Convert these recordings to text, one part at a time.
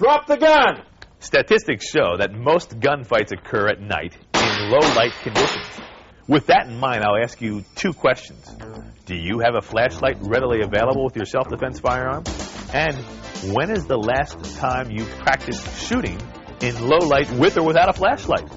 Drop the gun! Statistics show that most gunfights occur at night in low-light conditions. With that in mind, I'll ask you two questions. Do you have a flashlight readily available with your self-defense firearm? And when is the last time you practiced shooting in low light with or without a flashlight?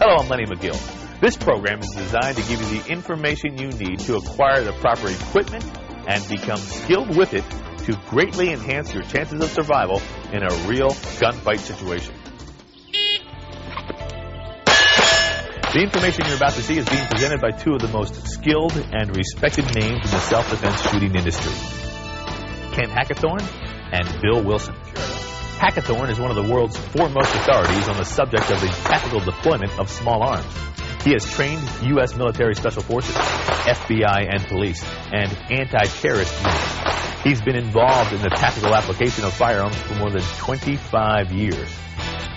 Hello, I'm Lenny McGill. This program is designed to give you the information you need to acquire the proper equipment and become skilled with it to greatly enhance your chances of survival in a real gunfight situation. The information you're about to see is being presented by two of the most skilled and respected names in the self-defense shooting industry, Ken Hackathorn and Bill Wilson. Hackathorn is one of the world's foremost authorities on the subject of the tactical deployment of small arms. He has trained U.S. military special forces, FBI and police, and anti-terrorist units. He's been involved in the tactical application of firearms for more than 25 years.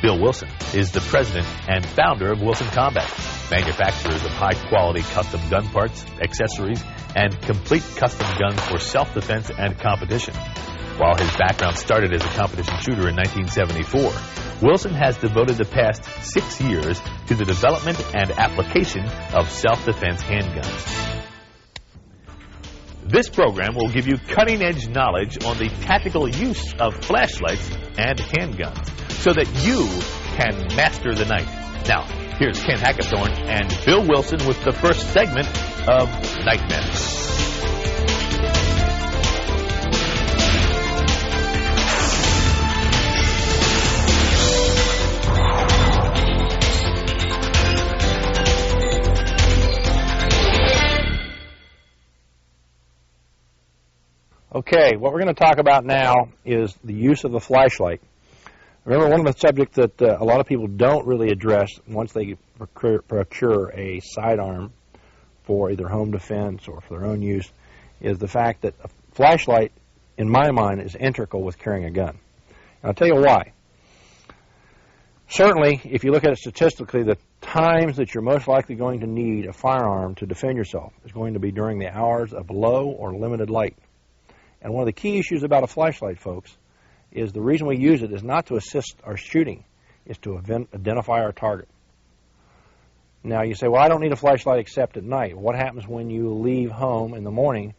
Bill Wilson is the president and founder of Wilson Combat, manufacturers of high-quality custom gun parts, accessories, and complete custom guns for self-defense and competition. While his background started as a competition shooter in 1974, Wilson has devoted the past 6 years to the development and application of self-defense handguns. This program will give you cutting-edge knowledge on the tactical use of flashlights and handguns so that you can master the night. Now, here's Ken Hackathorn and Bill Wilson with the first segment of Nightmares. Okay, what we're going to talk about now is the use of the flashlight. Remember, one of the subjects that a lot of people don't really address once they procure a sidearm for either home defense or for their own use is the fact that a flashlight, in my mind, is integral with carrying a gun. And I'll tell you why. Certainly, if you look at it statistically, the times that you're most likely going to need a firearm to defend yourself is going to be during the hours of low or limited light. And one of the key issues about a flashlight, folks, is the reason we use it is not to assist our shooting, is to identify our target. Now, you say, well, I don't need a flashlight except at night. What happens when you leave home in the morning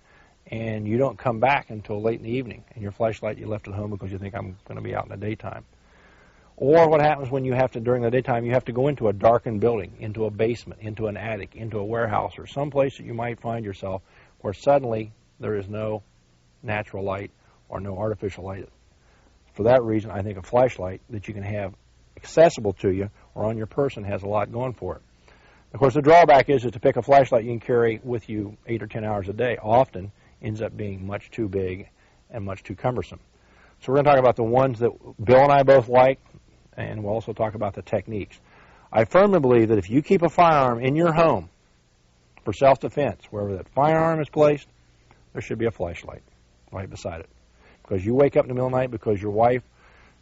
and you don't come back until late in the evening, and your flashlight you left at home because you think I'm going to be out in the daytime? Or what happens when you have to, during the daytime, you have to go into a darkened building, into a basement, into an attic, into a warehouse, or someplace that you might find yourself where suddenly there is no natural light or no artificial light. For that reason, I think a flashlight that you can have accessible to you or on your person has a lot going for it. Of course, the drawback is that to pick a flashlight you can carry with you 8 or 10 hours a day often ends up being much too big and much too cumbersome. So we're going to talk about the ones that Bill and I both like, and we'll also talk about the techniques. I firmly believe that if you keep a firearm in your home for self-defense, wherever that firearm is placed, there should be a flashlight right beside it. Because you wake up in the middle of the night because your wife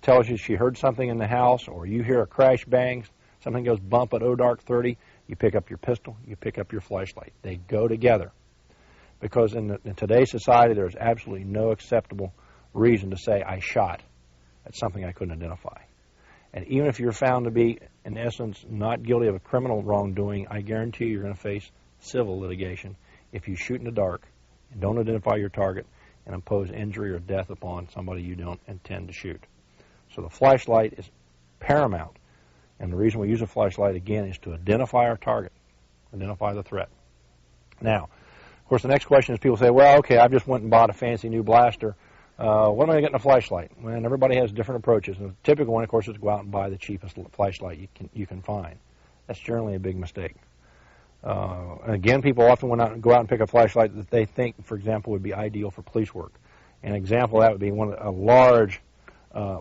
tells you she heard something in the house, or you hear a crash bang, something goes bump at dark 30, you pick up your pistol, you pick up your flashlight. They go together. Because in today's society, there's absolutely no acceptable reason to say, I shot at something I couldn't identify. And even if you're found to be, in essence, not guilty of a criminal wrongdoing, I guarantee you're going to face civil litigation if you shoot in the dark and don't identify your target and impose injury or death upon somebody you don't intend to shoot. So the flashlight is paramount. And the reason we use a flashlight, again, is to identify our target, identify the threat. Now, of course, the next question is people say, well, okay, I've just went and bought a fancy new blaster. What am I getting a flashlight? Well, everybody has different approaches. And the typical one, of course, is to go out and buy the cheapest flashlight you can find. That's generally a big mistake. And again, people often go out and pick a flashlight that they think, for example, would be ideal for police work. An example of that would be a large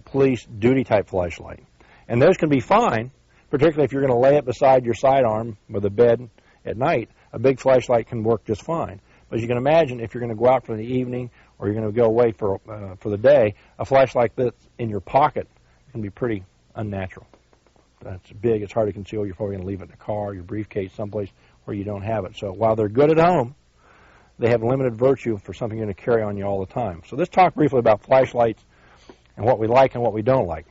police duty-type flashlight. And those can be fine, particularly if you're going to lay it beside your sidearm with a bed at night. A big flashlight can work just fine. But as you can imagine, if you're going to go out for the evening or you're going to go away for the day, a flashlight that's in your pocket can be pretty unnatural. It's big, it's hard to conceal. You're probably going to leave it in the car, your briefcase, someplace where you don't have it. So while they're good at home, they have limited virtue for something you're going to carry on you all the time. So let's talk briefly about flashlights and what we like and what we don't like.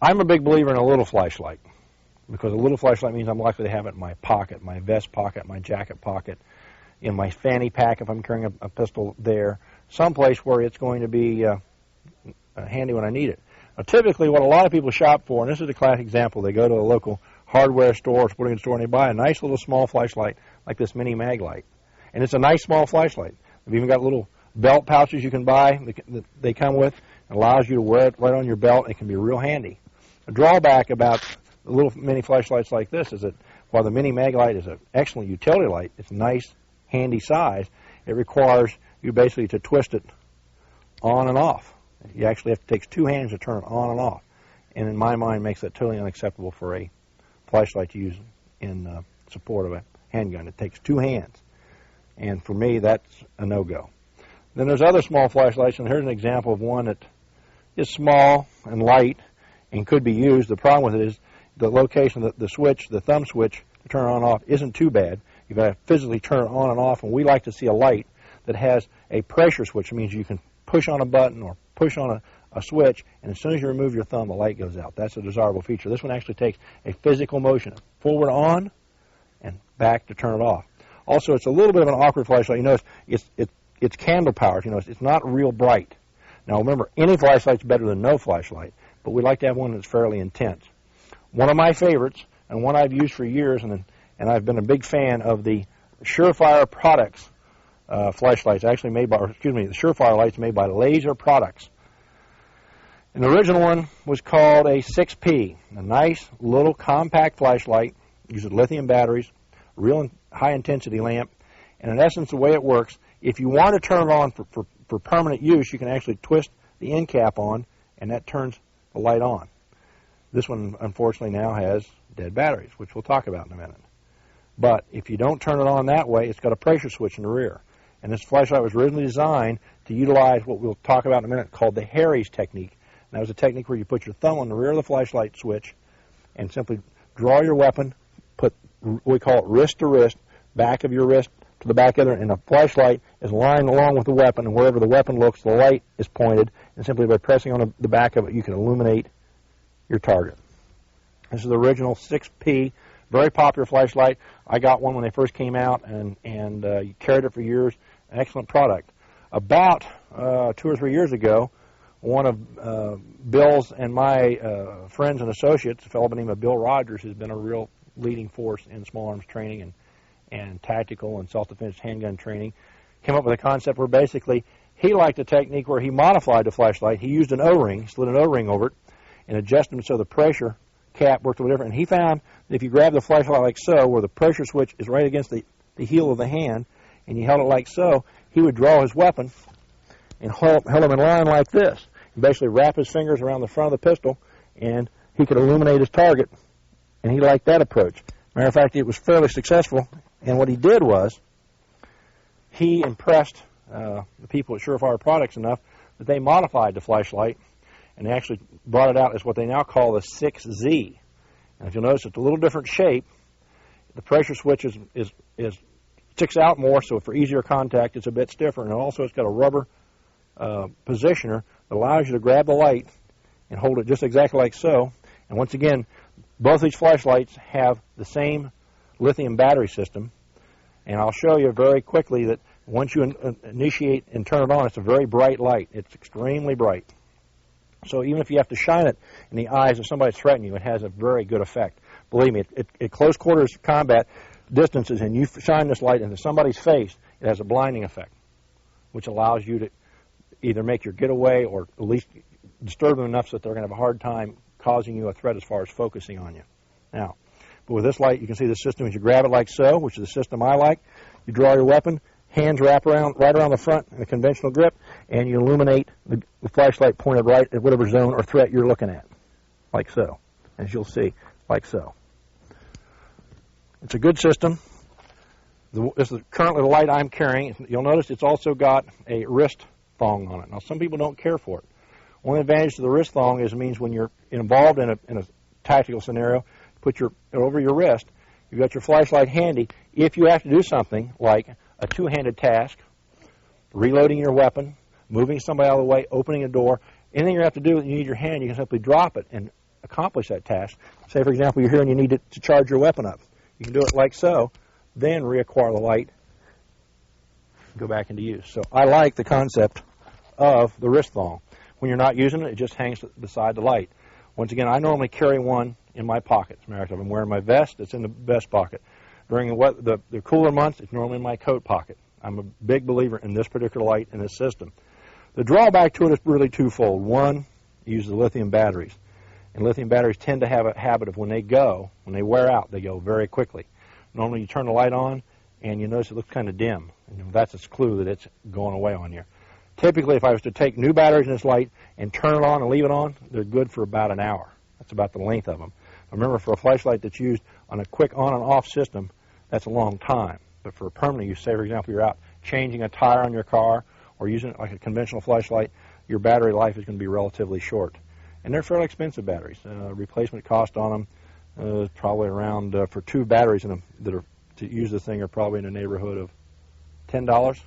I'm a big believer in a little flashlight, because a little flashlight means I'm likely to have it in my pocket, my vest pocket, my jacket pocket, in my fanny pack if I'm carrying a pistol there, someplace where it's going to be handy when I need it. Now, typically, what a lot of people shop for, and this is a classic example, they go to a local hardware store or sporting goods store and they buy a nice little small flashlight like this mini mag light. And it's a nice small flashlight. They've even got little belt pouches you can buy that they come with. It allows you to wear it right on your belt. It can be real handy. A drawback about the little mini flashlights like this is that while the mini mag light is an excellent utility light, it's nice, handy size, it requires you basically to twist it on and off. You actually have to take two hands to turn it on and off. And in my mind, makes that totally unacceptable for a flashlight to use in support of a handgun. It takes two hands. And for me, that's a no-go. Then there's other small flashlights, and here's an example of one that is small and light and could be used. The problem with it is the location, the switch, the thumb switch to turn it on and off isn't too bad. You've got to physically turn it on and off, and we like to see a light that has a pressure switch. It means you can push on a button or push on a switch, and as soon as you remove your thumb, the light goes out. That's a desirable feature. This one actually takes a physical motion, forward on and back to turn it off. Also, it's a little bit of an awkward flashlight. You notice it's candle powered. You know, it's not real bright. Now, remember, any flashlight's better than no flashlight, but we like to have one that's fairly intense. One of my favorites, and one I've used for years, and I've been a big fan of the Surefire Products flashlights, actually made by, the Surefire lights made by Laser Products. And the original one was called a 6P, a nice little compact flashlight, uses lithium batteries, real high-intensity lamp, and in essence, the way it works, if you want to turn it on for permanent use, you can actually twist the end cap on, and that turns the light on. This one, unfortunately, now has dead batteries, which we'll talk about in a minute. But if you don't turn it on that way, it's got a pressure switch in the rear. And this flashlight was originally designed to utilize what we'll talk about in a minute called the Harry's technique. And that was a technique where you put your thumb on the rear of the flashlight switch and simply draw your weapon, put we call it wrist to wrist, back of your wrist to the back of it, and the flashlight is lying along with the weapon, and wherever the weapon looks, the light is pointed, and simply by pressing on the back of it, you can illuminate your target. This is the original 6P, very popular flashlight. I got one when they first came out, and carried it for years. An excellent product. About 2 or 3 years ago, one of Bill's and my friends and associates, a fellow by the name of Bill Rogers, who's been a real leading force in small arms training and tactical and self-defense handgun training, came up with a concept where basically he liked a technique where he modified the flashlight. He used an O-ring, slid an O-ring over it, and adjusted it so the pressure cap worked a little different. And he found that if you grab the flashlight like so, where the pressure switch is right against the heel of the hand, and you held it like so, he would draw his weapon and held him in line like this, and basically wrap his fingers around the front of the pistol, and he could illuminate his target. And he liked that approach. Matter of fact, it was fairly successful. And what he did was he impressed the people at Surefire Products enough that they modified the flashlight and they actually brought it out as what they now call the 6Z. And if you'll notice, it's a little different shape. The pressure switch is sticks out more, so for easier contact, it's a bit stiffer. And also, it's got a rubber positioner that allows you to grab the light and hold it just exactly like so. And once again, both these flashlights have the same lithium battery system, and I'll show you very quickly that once you initiate and turn it on, it's a very bright light. It's extremely bright. So even if you have to shine it in the eyes of somebody threatening you, it has a very good effect. Believe me, at close quarters combat distances, and you shine this light into somebody's face, it has a blinding effect, which allows you to either make your getaway or at least disturb them enough so that they're going to have a hard time causing you a threat as far as focusing on you. Now, but with this light, you can see the system as you grab it like so, which is the system I like. You draw your weapon, hands wrap around right around the front in a conventional grip, and you illuminate the flashlight pointed right at whatever zone or threat you're looking at, like so, as you'll see, like so. It's a good system. This is currently the light I'm carrying. You'll notice it's also got a wrist thong on it. Now, some people don't care for it. One advantage to the wrist thong is it means when you're involved in a tactical scenario, put it over your wrist. You've got your flashlight handy. If you have to do something like a two-handed task, reloading your weapon, moving somebody out of the way, opening a door, anything you have to do that you need your hand, you can simply drop it and accomplish that task. Say, for example, you're here and you need to charge your weapon up. You can do it like so, then reacquire the light, go back into use. So I like the concept of the wrist thong. When you're not using it, it just hangs beside the light. Once again, I normally carry one in my pocket. As a matter of fact, if I'm wearing my vest, it's in the vest pocket. During the cooler months, it's normally in my coat pocket. I'm a big believer in this particular light and this system. The drawback to it is really twofold. One, it uses lithium batteries. And lithium batteries tend to have a habit of when they wear out, they go very quickly. Normally you turn the light on and you notice it looks kind of dim. And that's a clue that it's going away on you. Typically, if I was to take new batteries in this light and turn it on and leave it on, they're good for about an hour. That's about the length of them. Remember, for a flashlight that's used on a quick on and off system, that's a long time. But for a permanent use, say, for example, you're out changing a tire on your car or using it like a conventional flashlight, your battery life is going to be relatively short. And they're fairly expensive batteries. Replacement cost on them is probably around, for two batteries in them that are to use the thing, are probably in the neighborhood of $10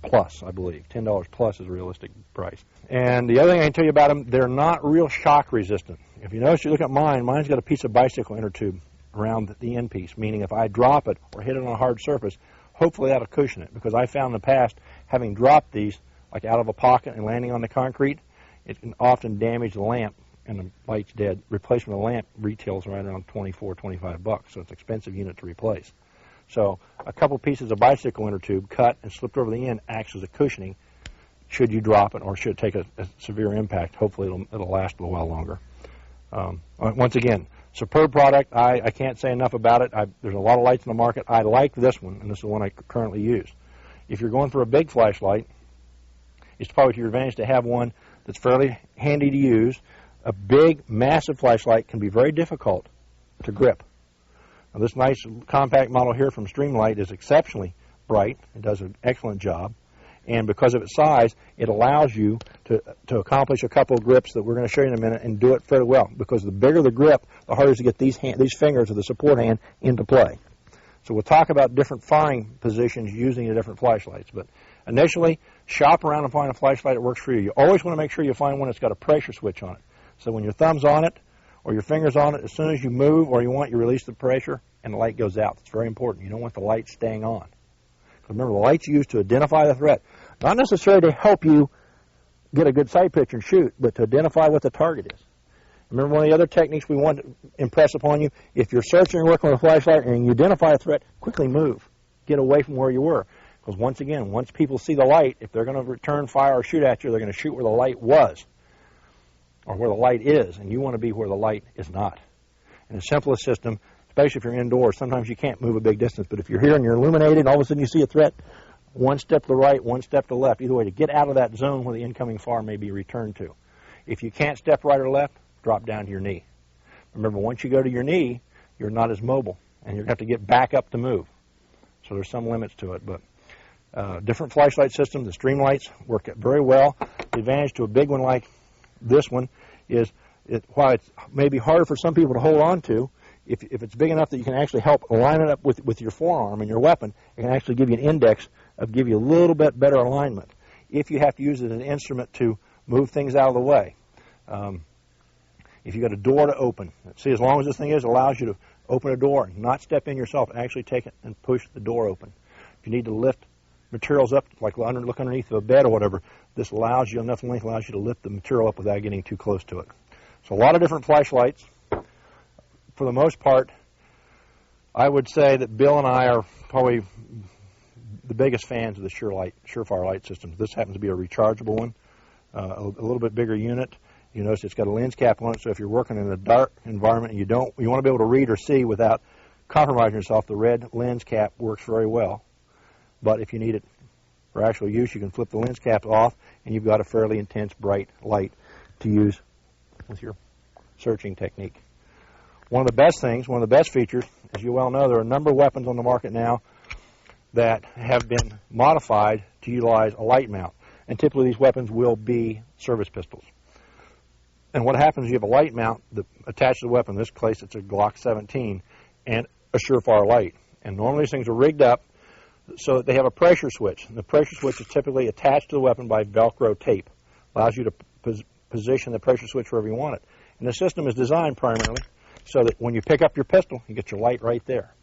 plus, I believe. $10 plus is a realistic price. And the other thing I can tell you about them, they're not real shock resistant. If you notice, you look at mine's got a piece of bicycle inner tube around the end piece, meaning if I drop it or hit it on a hard surface, hopefully that'll cushion it. Because I found in the past, having dropped these like out of a pocket and landing on the concrete, it can often damage the lamp and the light's dead. Replacement of the lamp retails right around $24, $25, so it's an expensive unit to replace. So a couple pieces of bicycle inner tube cut and slipped over the end acts as a cushioning should you drop it or should it take a severe impact. Hopefully it'll last a little while longer. Once again, superb product. I can't say enough about it. There's a lot of lights in the market. I like this one, and this is the one I currently use. If you're going for a big flashlight, it's probably to your advantage to have one that's fairly handy to use. A big, massive flashlight can be very difficult to grip. Now, this nice compact model here from Streamlight is exceptionally bright. It does an excellent job. And because of its size, it allows you to accomplish a couple of grips that we're going to show you in a minute and do it fairly well. Because the bigger the grip, the harder it is to get these fingers of the support hand into play. So we'll talk about different firing positions using the different flashlights. But initially, shop around and find a flashlight that works for you. You always want to make sure you find one that's got a pressure switch on it. So when your thumb's on it or your finger's on it, as soon as you move or you release the pressure and the light goes out. It's very important. You don't want the light staying on. Remember, the light's used to identify the threat, not necessarily to help you get a good sight picture and shoot, but to identify what the target is. Remember, one of the other techniques we want to impress upon you, if you're searching or working with a flashlight and you identify a threat, quickly move. Get away from where you were. Because once again, once people see the light, if they're going to return fire or shoot at you, they're going to shoot where the light was or where the light is, and you want to be where the light is not. In the simplest system, especially if you're indoors, sometimes you can't move a big distance, but if you're here and you're illuminated and all of a sudden you see a threat, one step to the right, one step to the left, either way to get out of that zone where the incoming fire may be returned to. If you can't step right or left, drop down to your knee. Remember, once you go to your knee, you're not as mobile, and you're going to have to get back up to move. So there's some limits to it, but different flashlight systems, the Streamlights work very well. The advantage to a big one like this one is, while it may be harder for some people to hold on to, if it's big enough that you can actually help line it up with your forearm and your weapon, it can actually give you an index of give you a little bit better alignment if you have to use it as an instrument to move things out of the way. If you've got a door to open, see, as long as this thing is, it allows you to open a door, not step in yourself, actually take it and push the door open. If you need to lift materials up, like look underneath a bed or whatever, this allows you, enough length allows you to lift the material up without getting too close to it. So a lot of different flashlights. For the most part, I would say that Bill and I are probably the biggest fans of the Surefire light systems. This happens to be a rechargeable one, a little bit bigger unit. You notice it's got a lens cap on it, so if you're working in a dark environment and you want to be able to read or see without compromising yourself, the red lens cap works very well. But if you need it for actual use, you can flip the lens cap off, and you've got a fairly intense, bright light to use with your searching technique. One of the best features, as you well know, there are a number of weapons on the market now that have been modified to utilize a light mount. And typically these weapons will be service pistols. And what happens is you have a light mount that attached to the weapon. In this case, it's a Glock 17 and a Surefire light. And normally these things are rigged up so that they have a pressure switch. And the pressure switch is typically attached to the weapon by Velcro tape. Allows you to position the pressure switch wherever you want it. And the system is designed primarily so that when you pick up your pistol, you get your light right there.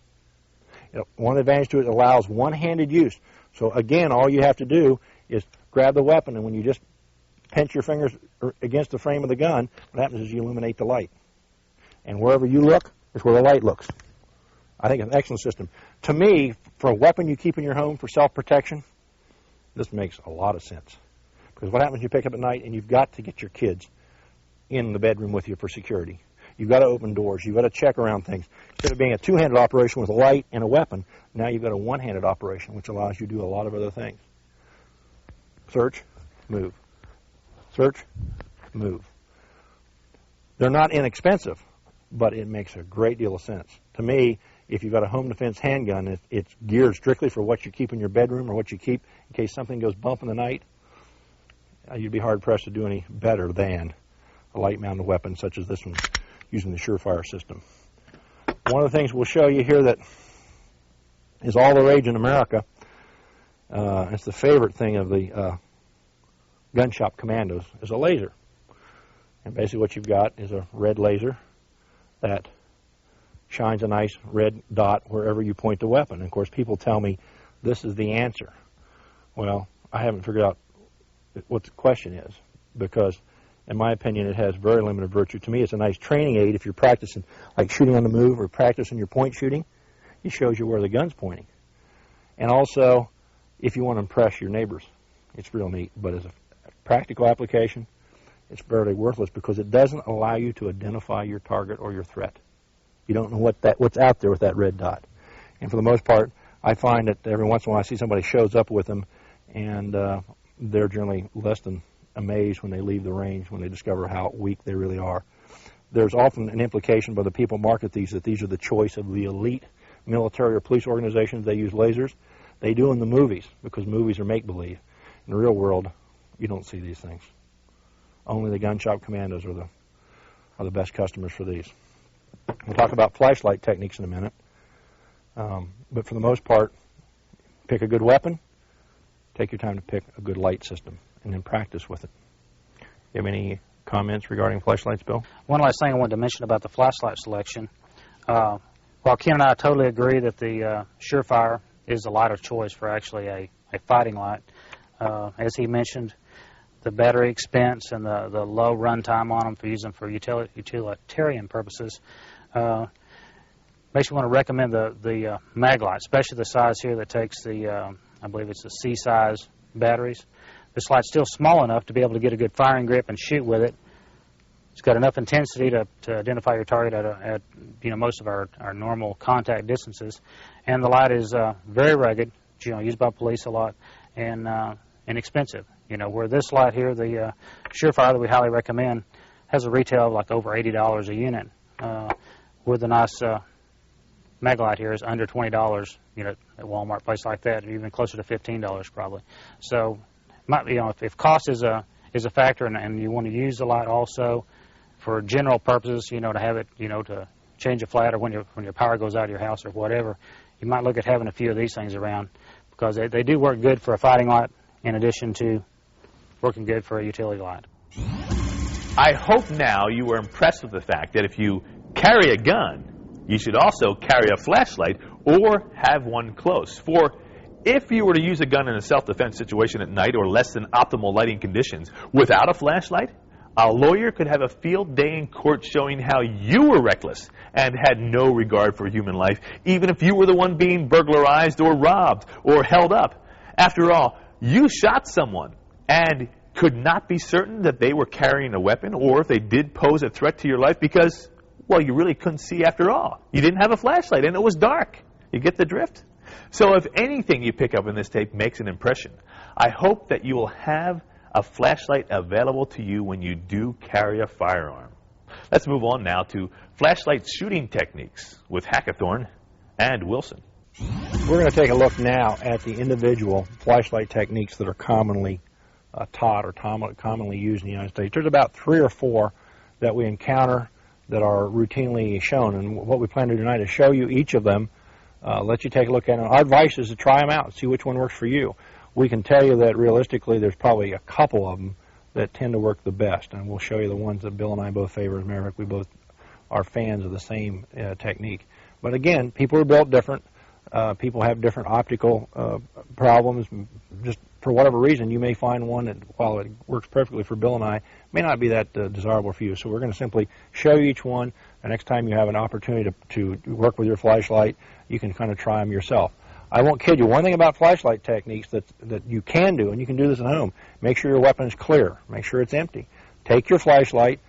One advantage to it allows one-handed use. So again, all you have to do is grab the weapon, and when you just pinch your fingers against the frame of the gun, what happens is you illuminate the light. And wherever you look is where the light looks. I think it's an excellent system. To me, for a weapon you keep in your home for self-protection, this makes a lot of sense. Because what happens when you pick up at night and you've got to get your kids in the bedroom with you for security? You've got to open doors. You've got to check around things. Instead of being a two-handed operation with a light and a weapon, now you've got a one-handed operation, which allows you to do a lot of other things. Search, move. Search, move. They're not inexpensive, but it makes a great deal of sense. To me, if you've got a home defense handgun, it's geared strictly for what you keep in your bedroom or what you keep in case something goes bump in the night. You'd be hard-pressed to do any better than a light-mounted weapon such as this one, using the Surefire system. One of the things we'll show you here that is all the rage in America, it's the favorite thing of the gun shop commandos, is a laser. And basically what you've got is a red laser that shines a nice red dot wherever you point the weapon. And of course, people tell me this is the answer. Well, I haven't figured out what the question is, because in my opinion, it has very limited virtue. To me, it's a nice training aid if you're practicing, like shooting on the move or practicing your point shooting. It shows you where the gun's pointing. And also, if you want to impress your neighbors, it's real neat. But as a practical application, it's fairly worthless because it doesn't allow you to identify your target or your threat. You don't know what's out there with that red dot. And for the most part, I find that every once in a while I see somebody shows up with them, and they're generally less than amazed when they leave the range, when they discover how weak they really are. There's often an implication by the people who market these that these are the choice of the elite military or police organizations. They use lasers. They do in the movies, because movies are make-believe. In the real world, you don't see these things. Only the gun shop commandos are the best customers for these. We'll talk about flashlight techniques in a minute. But for the most part, pick a good weapon, take your time to pick a good light system, and then practice with it. You have any comments regarding flashlights, Bill? One last thing I wanted to mention about the flashlight selection. While Ken and I totally agree that the Surefire is the light of choice for actually a fighting light, as he mentioned, the battery expense and the low run time on them for using for utilitarian purposes, makes you want to recommend the Maglite, especially the size here that takes the, I believe it's the C-size batteries. This light's still small enough to be able to get a good firing grip and shoot with it. It's got enough intensity to identify your target at most of our normal contact distances, and the light is very rugged, used by police a lot, and inexpensive. Where this light here, the Surefire that we highly recommend, has a retail of like over $80 a unit. Where the nice Maglite here is under $20, at Walmart, place like that, or even closer to $15 probably. So, if cost is a factor, and you want to use the light also for general purposes, to have it, to change a flat, or when your power goes out of your house or whatever, you might look at having a few of these things around, because they do work good for a fighting light in addition to working good for a utility light. I hope now you were impressed with the fact that if you carry a gun, you should also carry a flashlight or have one close. For if you were to use a gun in a self-defense situation at night or less than optimal lighting conditions without a flashlight, a lawyer could have a field day in court showing how you were reckless and had no regard for human life, even if you were the one being burglarized or robbed or held up. After all, you shot someone and could not be certain that they were carrying a weapon or if they did pose a threat to your life because, well, you really couldn't see after all. You didn't have a flashlight and it was dark. You get the drift? So if anything you pick up in this tape makes an impression, I hope that you will have a flashlight available to you when you do carry a firearm. Let's move on now to flashlight shooting techniques with Hackathorn and Wilson. We're going to take a look now at the individual flashlight techniques that are commonly taught or commonly used in the United States. There's about 3 or 4 that we encounter that are routinely shown, and what we plan to do tonight is show you each of them, let you take a look at them. Our advice is to try them out and see which one works for you. We can tell you that realistically there's probably a couple of them that tend to work the best, and we'll show you the ones that Bill and I both favor. As a matter of fact, we both are fans of the same technique. But again, people are built different. People have different optical problems. Just for whatever reason, you may find one that, while it works perfectly for Bill and I, may not be that desirable for you. So we're going to simply show you each one. The next time you have an opportunity to work with your flashlight, you can kind of try them yourself. I won't kid you. One thing about flashlight techniques that you can do, and you can do this at home, make sure your weapon is clear. Make sure it's empty. Take your flashlight.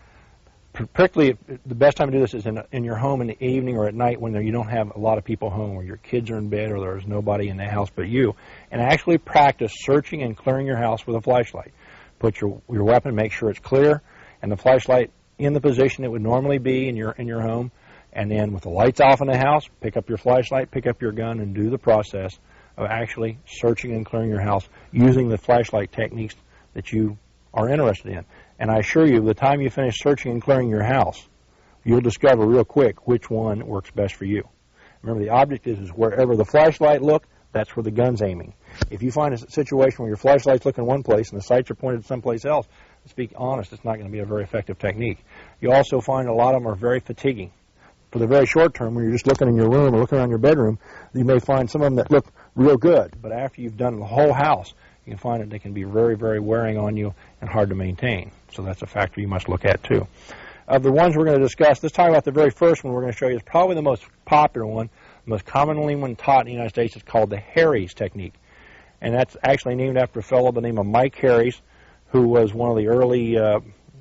Particularly, the best time to do this is in your home in the evening or at night when you don't have a lot of people home, or your kids are in bed, or there's nobody in the house but you, and actually practice searching and clearing your house with a flashlight. Put your weapon, make sure it's clear, and the flashlight in the position it would normally be in your home, and then with the lights off in the house, pick up your flashlight, pick up your gun, and do the process of actually searching and clearing your house using the flashlight techniques that you are interested in. And I assure you, the time you finish searching and clearing your house, you'll discover real quick which one works best for you. Remember, the object is wherever the flashlight looks, that's where the gun's aiming. If you find a situation where your flashlight's looking one place and the sights are pointed someplace else, to speak honest, it's not going to be a very effective technique. You also find a lot of them are very fatiguing. For the very short term, when you're just looking in your room or looking around your bedroom, you may find some of them that look real good. But after you've done the whole house, you can find that they can be very, very wearing on you and hard to maintain. So that's a factor you must look at, too. Of the ones we're going to discuss, let's talk about the very first one we're going to show you. It's probably the most popular one, the most commonly one taught in the United States. It's called the Harries technique. And that's actually named after a fellow by the name of Mike Harries, who was one of the early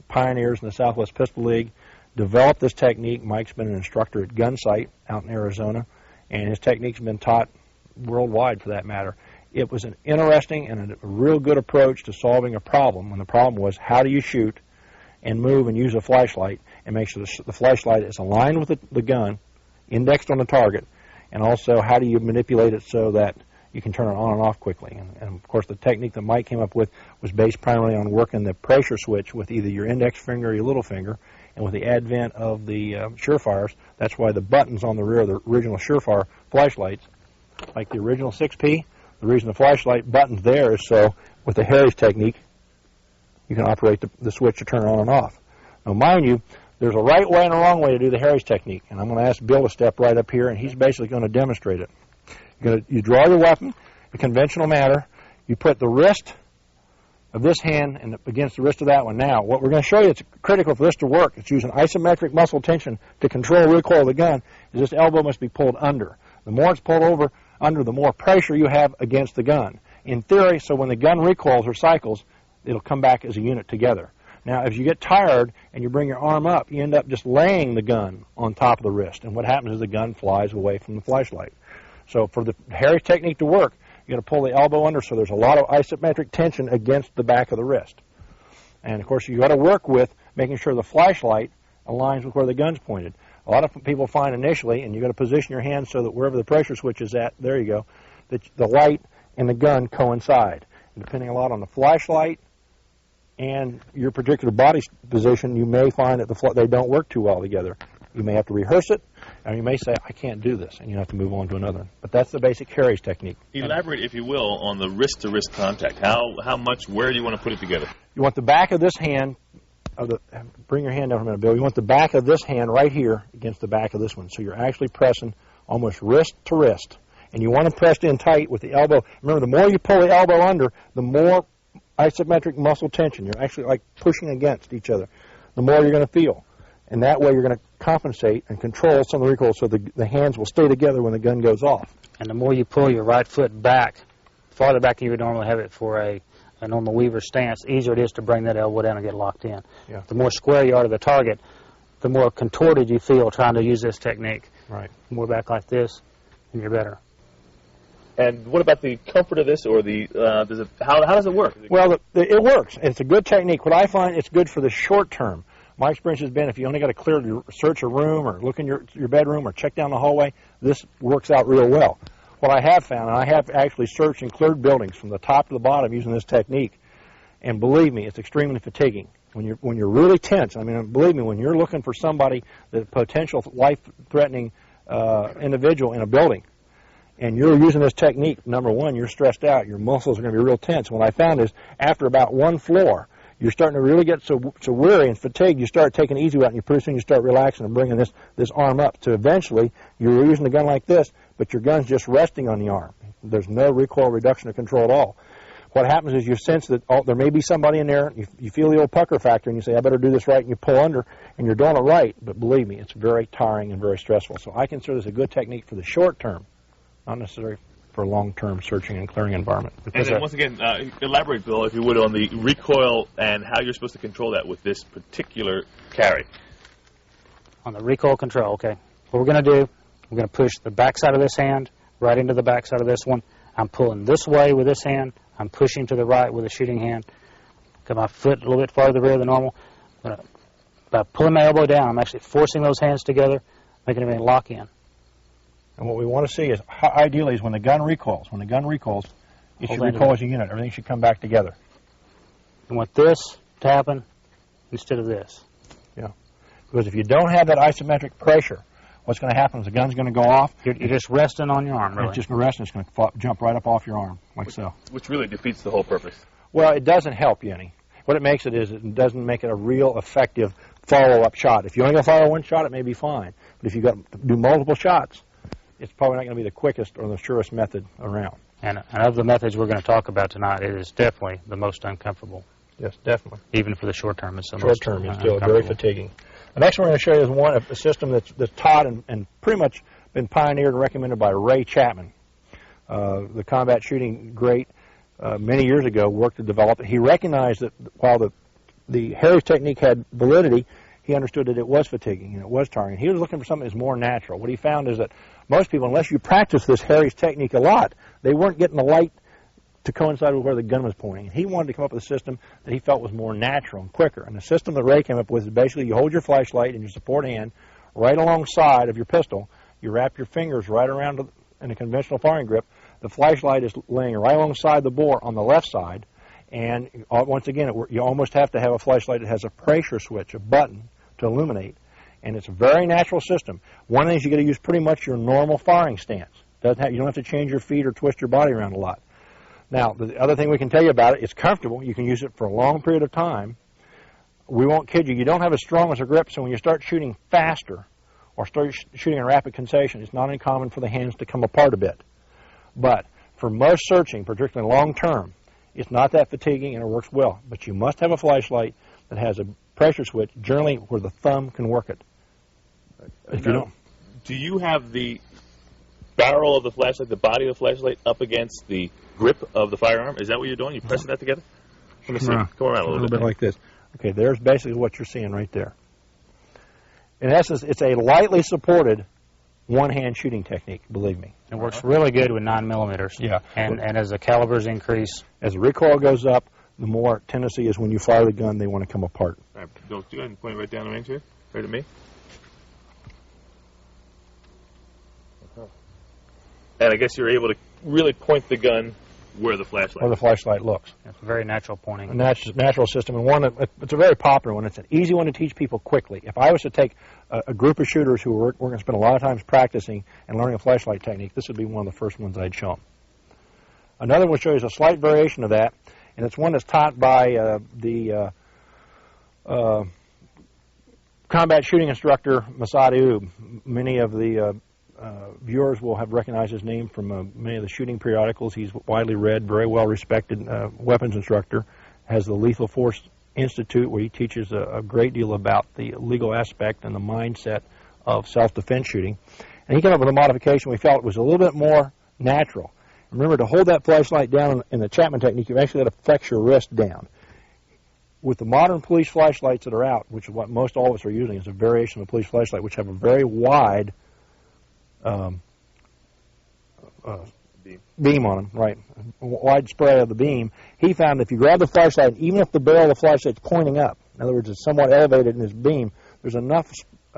pioneers in the Southwest Pistol League. Developed this technique. Mike's been an instructor at Gunsight out in Arizona, and his technique's been taught worldwide, for that matter. It was an interesting and a real good approach to solving a problem, when the problem was how do you shoot and move and use a flashlight and make sure the flashlight is aligned with the gun, indexed on the target, and also how do you manipulate it so that you can turn it on and off quickly. And of course, the technique that Mike came up with was based primarily on working the pressure switch with either your index finger or your little finger. And with the advent of the Surefires, that's why the buttons on the rear of the original Surefire flashlights, like the original 6P, the reason the flashlight button's there is so, with the Harries technique, you can operate the switch to turn it on and off. Now, mind you, there's a right way and a wrong way to do the Harries technique, and I'm going to ask Bill to step right up here, and he's basically going to demonstrate it. You draw your weapon, the conventional manner, you put the wrist of this hand and against the wrist of that one. Now, what we're going to show you that's critical for this to work, it's using isometric muscle tension to control recoil of the gun, is this elbow must be pulled under. The more it's pulled over under, the more pressure you have against the gun. In theory, so when the gun recoils or cycles, it'll come back as a unit together. Now, as you get tired and you bring your arm up, you end up just laying the gun on top of the wrist, and what happens is the gun flies away from the flashlight. So for the Harries technique to work, you're going to pull the elbow under so there's a lot of isometric tension against the back of the wrist. And, of course, you've got to work with making sure the flashlight aligns with where the gun's pointed. A lot of people find initially, and you've got to position your hand so that wherever the pressure switch is at, there you go, that the light and the gun coincide. And depending a lot on the flashlight and your particular body position, you may find that they don't work too well together. You may have to rehearse it, and you may say, I can't do this, and you have to move on to another. But that's the basic Harries technique. Elaborate, if you will, on the wrist-to-wrist contact. How much, where do you want to put it together? You want the back of this hand, bring your hand down for a minute, Bill. You want the back of this hand right here against the back of this one. So you're actually pressing almost wrist to wrist. And you want to press in tight with the elbow. Remember, the more you pull the elbow under, the more isometric muscle tension. You're actually like pushing against each other. The more you're going to feel. And that way you're going to compensate and control some of the recoil so the hands will stay together when the gun goes off. And the more you pull your right foot back, farther back than you would normally have it for a normal Weaver stance, the easier it is to bring that elbow down and get locked in. Yeah. The more square you are to the target, the more contorted you feel trying to use this technique. Right. The more back like this, and you're better. And what about the comfort of this, or how does it work? Well, it works. It's a good technique. What I find, it's good for the short term. My experience has been if you only got to search a room or look in your bedroom or check down the hallway, this works out real well. What I have found, and I have actually searched and cleared buildings from the top to the bottom using this technique, and believe me, it's extremely fatiguing. When you're really tense, I mean, believe me, when you're looking for somebody, the potential life-threatening individual in a building, and you're using this technique, number one, you're stressed out. Your muscles are going to be real tense. What I found is after about one floor, you're starting to really get so weary and fatigued, you start taking it easy out, and you pretty soon you start relaxing and bringing this arm up. So eventually, you're using the gun like this, but your gun's just resting on the arm. There's no recoil reduction of control at all. What happens is you sense that there may be somebody in there, you feel the old pucker factor, and you say, I better do this right, and you pull under, and you're doing it right. But believe me, it's very tiring and very stressful. So I consider this a good technique for the short term, not necessarily for long-term searching and clearing environment. And then once again, elaborate, Bill, if you would, on the recoil and how you're supposed to control that with this particular carry. On the recoil control, okay. What we're going to do, we're going to push the backside of this hand right into the backside of this one. I'm pulling this way with this hand. I'm pushing to the right with a shooting hand. Got my foot a little bit farther to the rear than normal. By pulling my elbow down, I'm actually forcing those hands together, making everything lock in. And what we want to see is, ideally, is when the gun recoils. When the gun recoils, it should recoil as a unit. Everything should come back together. You want this to happen instead of this. Yeah. Because if you don't have that isometric pressure, what's going to happen is the gun's going to go off. You're just resting on your arm, really. It's just going to rest, and it's going to jump right up off your arm, like so. Which really defeats the whole purpose. Well, it doesn't help you any. What it makes it is it doesn't make it a real effective follow-up shot. If you're only going to fire one shot, it may be fine. But if you've got to do multiple shots, it's probably not going to be the quickest or the surest method around. And of the methods we're going to talk about tonight, it is definitely the most uncomfortable. Yes, definitely. Even for the short term, it's the most short term is still very fatiguing. The next one we're going to show you is a system that's taught and pretty much been pioneered and recommended by Ray Chapman, the combat shooting great. Many years ago, worked to develop it. He recognized that while the Harry's technique had validity, he understood that it was fatiguing and it was tiring. He was looking for something that's more natural. What he found is that most people, unless you practice this Harry's technique a lot, they weren't getting the light to coincide with where the gun was pointing. And he wanted to come up with a system that he felt was more natural and quicker. And the system that Ray came up with is basically you hold your flashlight in your support hand right alongside of your pistol. You wrap your fingers right around in a conventional firing grip. The flashlight is laying right alongside the bore on the left side. And once again, you almost have to have a flashlight that has a pressure switch, a button, to illuminate. And it's a very natural system. One of the things you got to use pretty much your normal firing stance. You don't have to change your feet or twist your body around a lot. Now, the other thing we can tell you about it, it's comfortable. You can use it for a long period of time. We won't kid you. You don't have as strong as a grip, so when you start shooting faster or start shooting in rapid concentration, it's not uncommon for the hands to come apart a bit. But for most searching, particularly long term, it's not that fatiguing and it works well. But you must have a flashlight that has a pressure switch, generally where the thumb can work it. If you don't. Do you have the barrel of the flashlight, the body of the flashlight, up against the grip of the firearm? Is that what you're doing? You're pressing that together? Let me see. Come around a little bit like this. Okay, there's basically what you're seeing right there. In essence, it's a lightly supported one-hand shooting technique, believe me. It works really good with 9mm. Yeah. And as the calibers increase, as the recoil goes up, the more tendency is when you fire the gun, they want to come apart. All right, go ahead and point it right down the range here, right at me. And I guess you're able to really point the gun where the flashlight looks. It's a very natural pointing. A natural system, and one it's a very popular one. It's an easy one to teach people quickly. If I was to take a group of shooters who were going to spend a lot of time practicing and learning a flashlight technique, this would be one of the first ones I'd show them. Another one shows a slight variation of that, and it's one that's taught by the combat shooting instructor Masad Ayub. Many of the viewers will have recognized his name from many of the shooting periodicals. He's widely read, very well respected weapons instructor. Has the Lethal Force Institute where he teaches a great deal about the legal aspect and the mindset of self-defense shooting. And he came up with a modification we felt was a little bit more natural. Remember, to hold that flashlight down in the Chapman technique, you've actually got to flex your wrist down. With the modern police flashlights that are out, which is what most all of us are using, is a variation of the police flashlight, which have a very wide beam on them, right? A wide spray of the beam. He found if you grab the flashlight, even if the barrel of the flashlight's pointing up, in other words, it's somewhat elevated in his beam, there's enough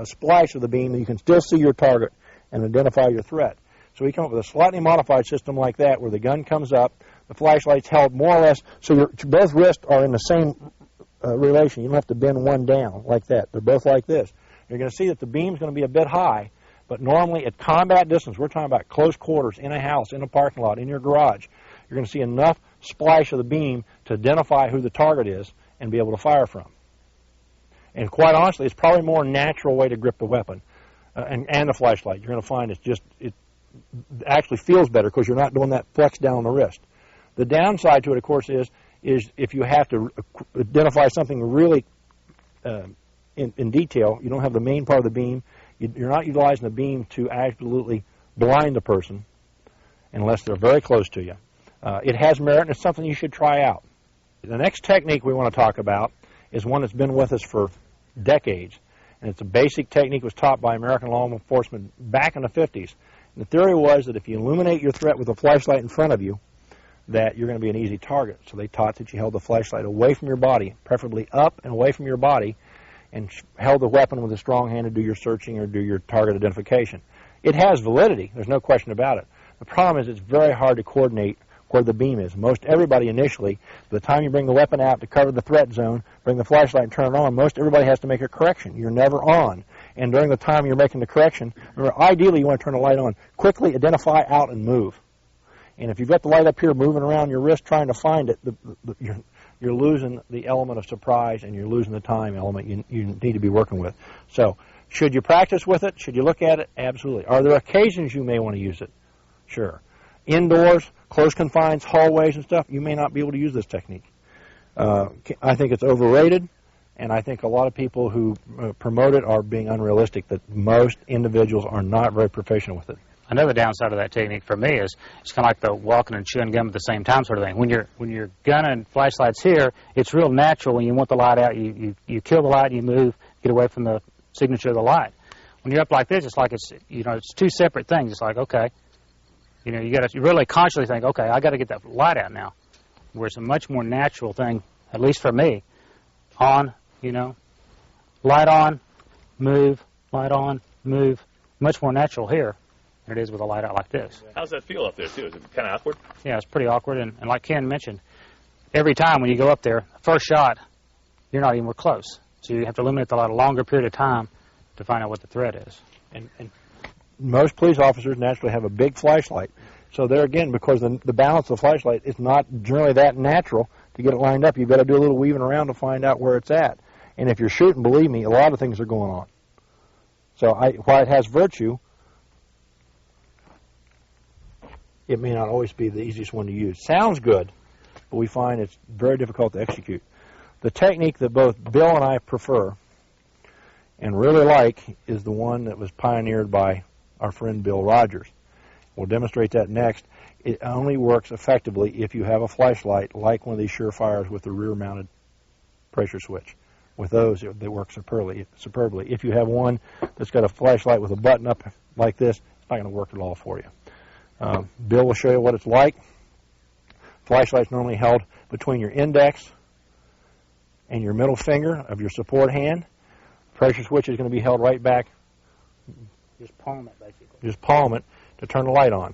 splash of the beam that you can still see your target and identify your threat. So we come up with a slightly modified system like that, where the gun comes up, the flashlight's held more or less, so both wrists are in the same relation. You don't have to bend one down like that. They're both like this. You're going to see that the beam's going to be a bit high, but normally at combat distance, we're talking about close quarters, in a house, in a parking lot, in your garage, you're going to see enough splash of the beam to identify who the target is and be able to fire from. And quite honestly, it's probably a more natural way to grip the weapon and the flashlight. You're going to find it actually feels better because you're not doing that flex down on the wrist. The downside to it, of course, is if you have to identify something really in detail, you don't have the main part of the beam. You're not utilizing the beam to absolutely blind the person unless they're very close to you. It has merit, and it's something you should try out. The next technique we want to talk about is one that's been with us for decades, and it's a basic technique that was taught by American law enforcement back in the 50s. And the theory was that if you illuminate your threat with a flashlight in front of you, that you're going to be an easy target. So they taught that you held the flashlight away from your body, preferably up and away from your body, and held the weapon with a strong hand to do your searching or do your target identification. It has validity. There's no question about it. The problem is it's very hard to coordinate where the beam is. Most everybody initially, by the time you bring the weapon out to cover the threat zone, bring the flashlight and turn it on, most everybody has to make a correction. You're never on. And during the time you're making the correction, remember, ideally you want to turn the light on. Quickly identify out and move. And if you've got the light up here moving around your wrist trying to find it, you're losing the element of surprise and you're losing the time element you need to be working with. So, should you practice with it? Should you look at it? Absolutely. Are there occasions you may want to use it? Sure. Indoors, close confines, hallways and stuff, you may not be able to use this technique. I think it's overrated, and I think a lot of people who promote it are being unrealistic, that most individuals are not very proficient with it. Another downside of that technique for me is it's kind of like the walking and chewing gum at the same time sort of thing. When you're gunning flashlights here, it's real natural. When you want the light out, you kill the light, you move, get away from the signature of the light. When you're up like this, it's like it's two separate things. It's like, okay, you got to really consciously think, okay, I got to get that light out now. Where it's a much more natural thing, at least for me. On, light on, move, light on, move. Much more natural here than it is with a light out like this. How's that feel up there, too? Is it kind of awkward? Yeah, it's pretty awkward. And like Ken mentioned, every time when you go up there, first shot, you're not anywhere close. So you have to illuminate the light a longer period of time to find out what the threat is. And most police officers naturally have a big flashlight. So there again, because the balance of the flashlight is not generally that natural to get it lined up, you've got to do a little weaving around to find out where it's at. And if you're shooting, believe me, a lot of things are going on. So while it has virtue, it may not always be the easiest one to use. Sounds good, but we find it's very difficult to execute. The technique that both Bill and I prefer and really like is the one that was pioneered by our friend Bill Rogers. We'll demonstrate that next. It only works effectively if you have a flashlight like one of these Surefires with the rear-mounted pressure switch. With those, they work superbly. If you have one that's got a flashlight with a button up like this, it's not going to work at all for you. Bill will show you what it's like. Flashlight's normally held between your index and your middle finger of your support hand. Pressure switch is going to be held right back. Just palm it, basically. Just palm it to turn the light on.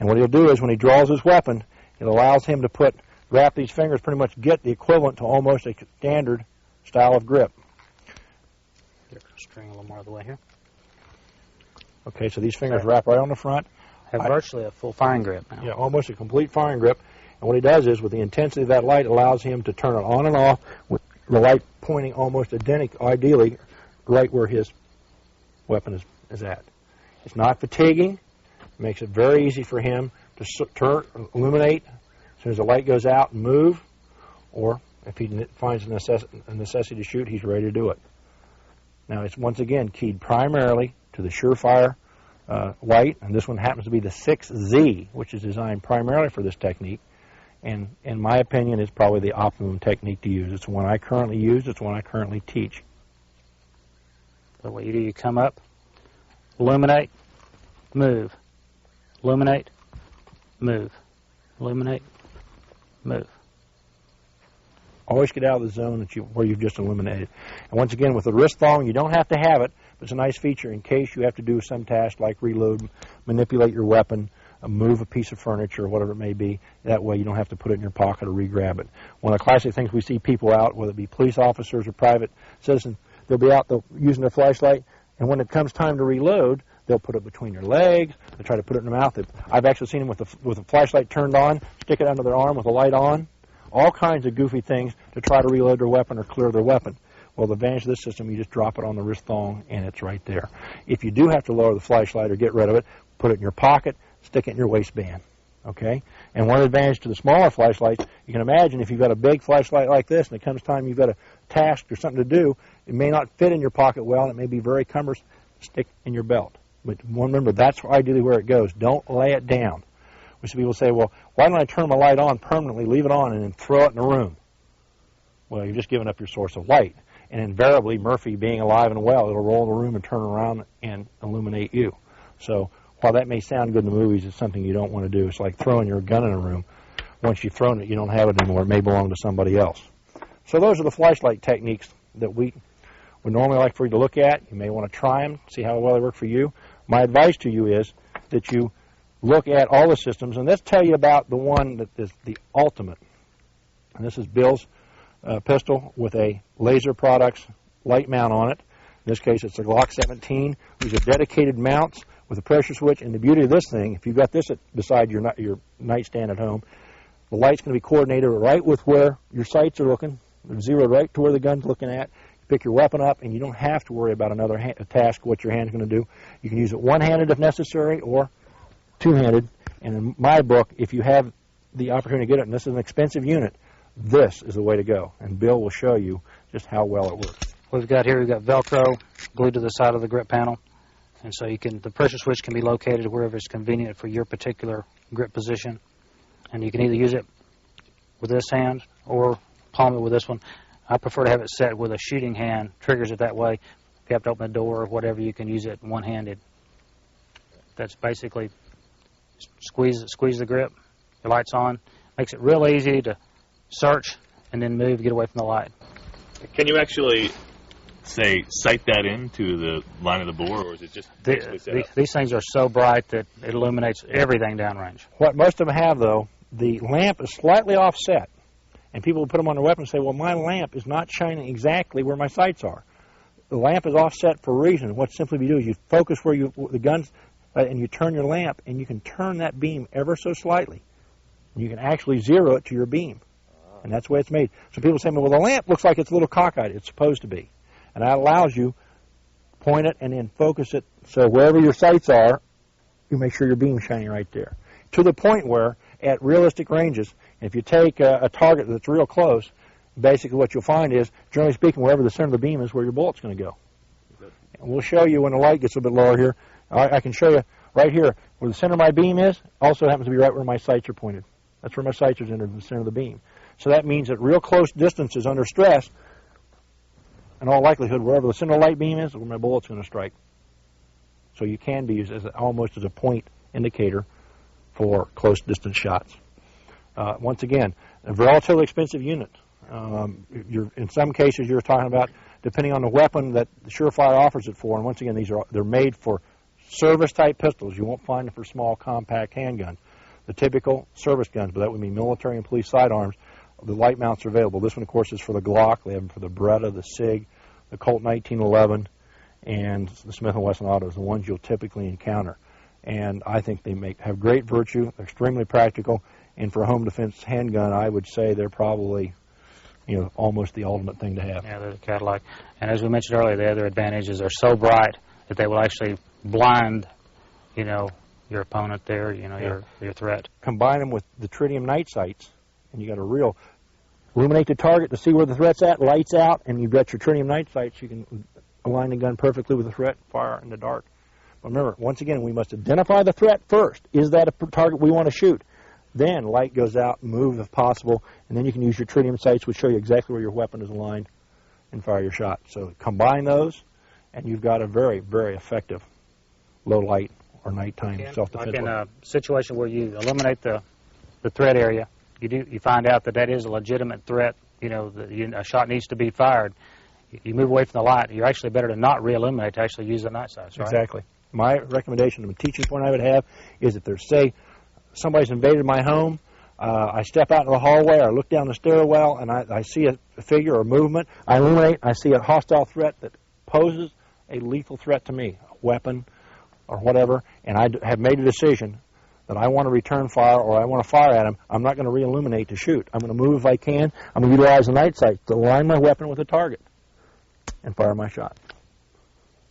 And what he'll do is when he draws his weapon, it allows him to wrap these fingers, pretty much get the equivalent to almost a standard style of grip. Get the string a little more out of the way here. Okay, so these fingers wrap right on the front. Have virtually a full firing grip now. Yeah, almost a complete firing grip. And what he does is, with the intensity of that light, allows him to turn it on and off with the light pointing almost ideally right where his weapon is at. It's not fatiguing. It makes it very easy for him to illuminate as soon as the light goes out and move, or if he finds a necessity to shoot, he's ready to do it. Now, it's once again keyed primarily to the Surefire light, and this one happens to be the 6Z, which is designed primarily for this technique, and in my opinion, is probably the optimum technique to use. It's the one I currently use. It's the one I currently teach. So what you do, you come up, illuminate, move, illuminate, move, illuminate, move. Always get out of the zone where you've just illuminated. And once again, with the wrist thong, you don't have to have it, but it's a nice feature in case you have to do some task like reload, manipulate your weapon, move a piece of furniture, or whatever it may be. That way you don't have to put it in your pocket or re-grab it. One of the classic things we see people out, whether it be police officers or private citizens, they'll be out using their flashlight, and when it comes time to reload, they'll put it between their legs. They'll try to put it in their mouth. I've actually seen them with a flashlight turned on, stick it under their arm with the light on, all kinds of goofy things to try to reload their weapon or clear their weapon. Well, the advantage of this system, you just drop it on the wrist thong, and it's right there. If you do have to lower the flashlight or get rid of it, put it in your pocket, stick it in your waistband. Okay? And one advantage to the smaller flashlights, you can imagine if you've got a big flashlight like this and it comes time you've got a task or something to do, it may not fit in your pocket well and it may be very cumbersome. Stick in your belt. But remember, that's ideally where it goes. Don't lay it down. Which people say, well, why don't I turn my light on permanently, leave it on, and then throw it in the room? Well, you're just giving up your source of light. And invariably, Murphy being alive and well, it'll roll in the room and turn around and illuminate you. So while that may sound good in the movies, it's something you don't want to do. It's like throwing your gun in a room. Once you've thrown it, you don't have it anymore. It may belong to somebody else. So those are the flashlight techniques that we would normally like for you to look at. You may want to try them, see how well they work for you. My advice to you is that you look at all the systems, and let's tell you about the one that is the ultimate. And this is Bill's pistol with a Laser Products light mount on it. In this case, it's a Glock 17. These are dedicated mounts with a pressure switch. And the beauty of this thing, if you've got this beside your nightstand at home, the light's going to be coordinated right with where your sights are looking. They're zeroed right to where the gun's looking at. You pick your weapon up, and you don't have to worry about another task, what your hand's going to do. You can use it one-handed if necessary, or two-handed. And in my book, if you have the opportunity to get it, and this is an expensive unit, this is the way to go. And Bill will show you just how well it works. We've got Velcro glued to the side of the grip panel. And so the pressure switch can be located wherever it's convenient for your particular grip position. And you can either use it with this hand or palm it with this one. I prefer to have it set with a shooting hand, triggers it that way. If you have to open the door or whatever, you can use it one-handed. That's basically squeeze the grip, your light's on. Makes it real easy to search and then move, get away from the light. Can you actually, say, sight that into the line of the bore, or is it just these things are so bright that it illuminates everything downrange. What most of them have, though, the lamp is slightly offset. And people will put them on their weapon and say, well, my lamp is not shining exactly where my sights are. The lamp is offset for a reason. What simply you do is you focus where the gun's, and you turn your lamp, and you can turn that beam ever so slightly. And you can actually zero it to your beam. And that's the way it's made. So people say, well, the lamp looks like it's a little cockeyed. It's supposed to be. And that allows you to point it and then focus it so wherever your sights are, you make sure your beam's shining right there. To the point where, at realistic ranges, if you take a target that's real close, basically what you'll find is, generally speaking, wherever the center of the beam is, where your bullet's going to go. And we'll show you when the light gets a bit lower here. I can show you right here where the center of my beam is. Also happens to be right where my sights are pointed. That's where my sights are entered in the center of the beam. So that means at real close distances under stress, in all likelihood, wherever the center of the light beam is where my bullet's going to strike. So you can be used almost as a point indicator for close distance shots. Once again, a relatively expensive unit. In some cases, you're talking about depending on the weapon that the Surefire offers it for. And once again, they're made for service-type pistols. You won't find them for small, compact handguns. The typical service guns, but that would mean military and police sidearms, the light mounts are available. This one, of course, is for the Glock. They have them for the Beretta, the SIG, the Colt 1911, and the Smith & Wesson Autos, the ones you'll typically encounter. And I think they have great virtue. They're extremely practical. And for a home defense handgun, I would say they're probably, almost the ultimate thing to have. Yeah, they're the Cadillac. And as we mentioned earlier, the other advantage is they're so bright that they will actually blind, your opponent there, your threat. Combine them with the tritium night sights, and you got a real illuminate the target to see where the threat's at, lights out, and you've got your tritium night sights. You can align the gun perfectly with the threat, fire in the dark. But remember, once again, we must identify the threat first. Is that a target we want to shoot? Then light goes out, move if possible, and then you can use your tritium sights, which show you exactly where your weapon is aligned, and fire your shot. So combine those, and you've got a very, very effective low light or nighttime self-defense. Like in a situation where you eliminate the threat area, you find out that is a legitimate threat. A shot needs to be fired. You move away from the light. You're actually better to not re-illuminate, to actually use the night sights, right? Exactly. My recommendation, the teaching point I would have, is if there's, say, somebody's invaded my home, I step out into the hallway, I look down the stairwell, and I see a figure or movement. I illuminate, I see a hostile threat that poses a lethal threat to me, a weapon or whatever, and I have made a decision that I want to return fire or I want to fire at him, I'm not going to re-illuminate to shoot. I'm going to move if I can. I'm going to utilize the night sight to align my weapon with the target and fire my shot.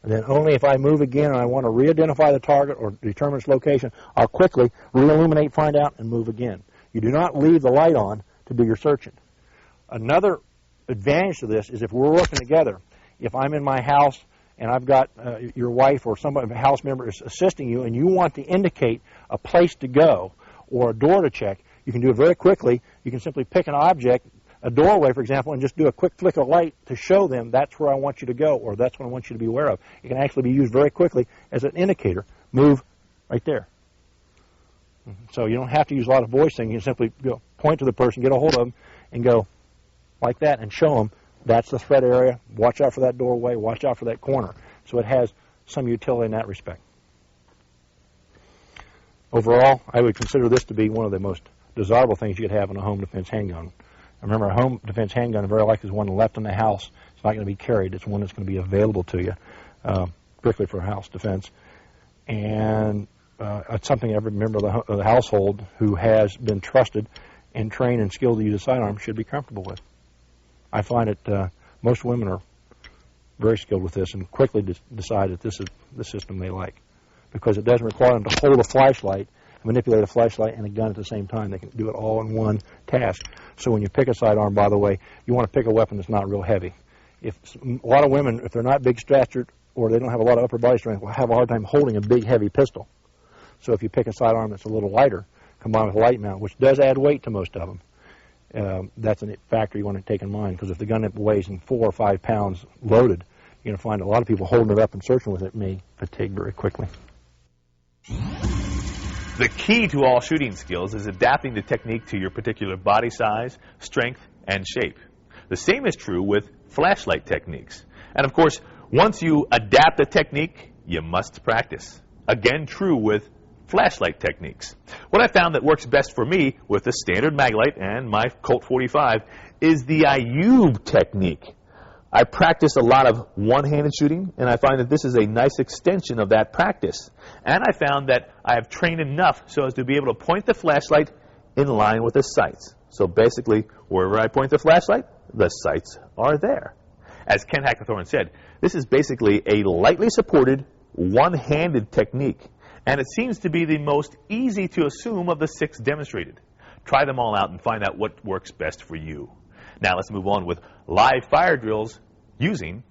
And then only if I move again and I want to re-identify the target or determine its location, I'll quickly re-illuminate, find out, and move again. You do not leave the light on to do your searching. Another advantage to this is if we're working together, if I'm in my house and I've got your wife or somebody, a house member is assisting you and you want to indicate a place to go or a door to check, you can do it very quickly. You can simply pick an object, a doorway, for example, and just do a quick flick of light to show them that's where I want you to go or that's what I want you to be aware of. It can actually be used very quickly as an indicator. Move right there. So you don't have to use a lot of voicing. You can simply point to the person, get a hold of them, and go like that and show them that's the threat area. Watch out for that doorway. Watch out for that corner. So it has some utility in that respect. Overall, I would consider this to be one of the most desirable things you could have in a home defense handgun. Remember, a home defense handgun very likely is one left in the house. It's not going to be carried. It's one that's going to be available to you, particularly for house defense. And it's something every member of the household who has been trusted and trained and skilled to use a sidearm should be comfortable with. I find that most women are very skilled with this and quickly decide that this is the system they like because it doesn't require them to hold a flashlight, manipulate a flashlight and a gun at the same time. They can do it all in one task. So when you pick a sidearm, by the way, you want to pick a weapon that's not real heavy. If a lot of women, if they're not big statured or they don't have a lot of upper body strength, will have a hard time holding a big, heavy pistol. So if you pick a sidearm that's a little lighter, combined with a light mount, which does add weight to most of them, that's a factor you want to take in mind because if the gun weighs 4 or 5 pounds loaded, you're going to find a lot of people holding it up and searching with it may fatigue very quickly. The key to all shooting skills is adapting the technique to your particular body size, strength, and shape. The same is true with flashlight techniques. And of course, once you adapt a technique, you must practice. Again, true with flashlight techniques. What I found that works best for me with the standard Maglite and my Colt 45 is the Ayub technique. I practice a lot of one-handed shooting, and I find that this is a nice extension of that practice. And I found that I have trained enough so as to be able to point the flashlight in line with the sights. So basically, wherever I point the flashlight, the sights are there. As Ken Hackathorn said, this is basically a lightly supported, one-handed technique, and it seems to be the most easy to assume of the 6 demonstrated. Try them all out and find out what works best for you. Now let's move on with live fire drills using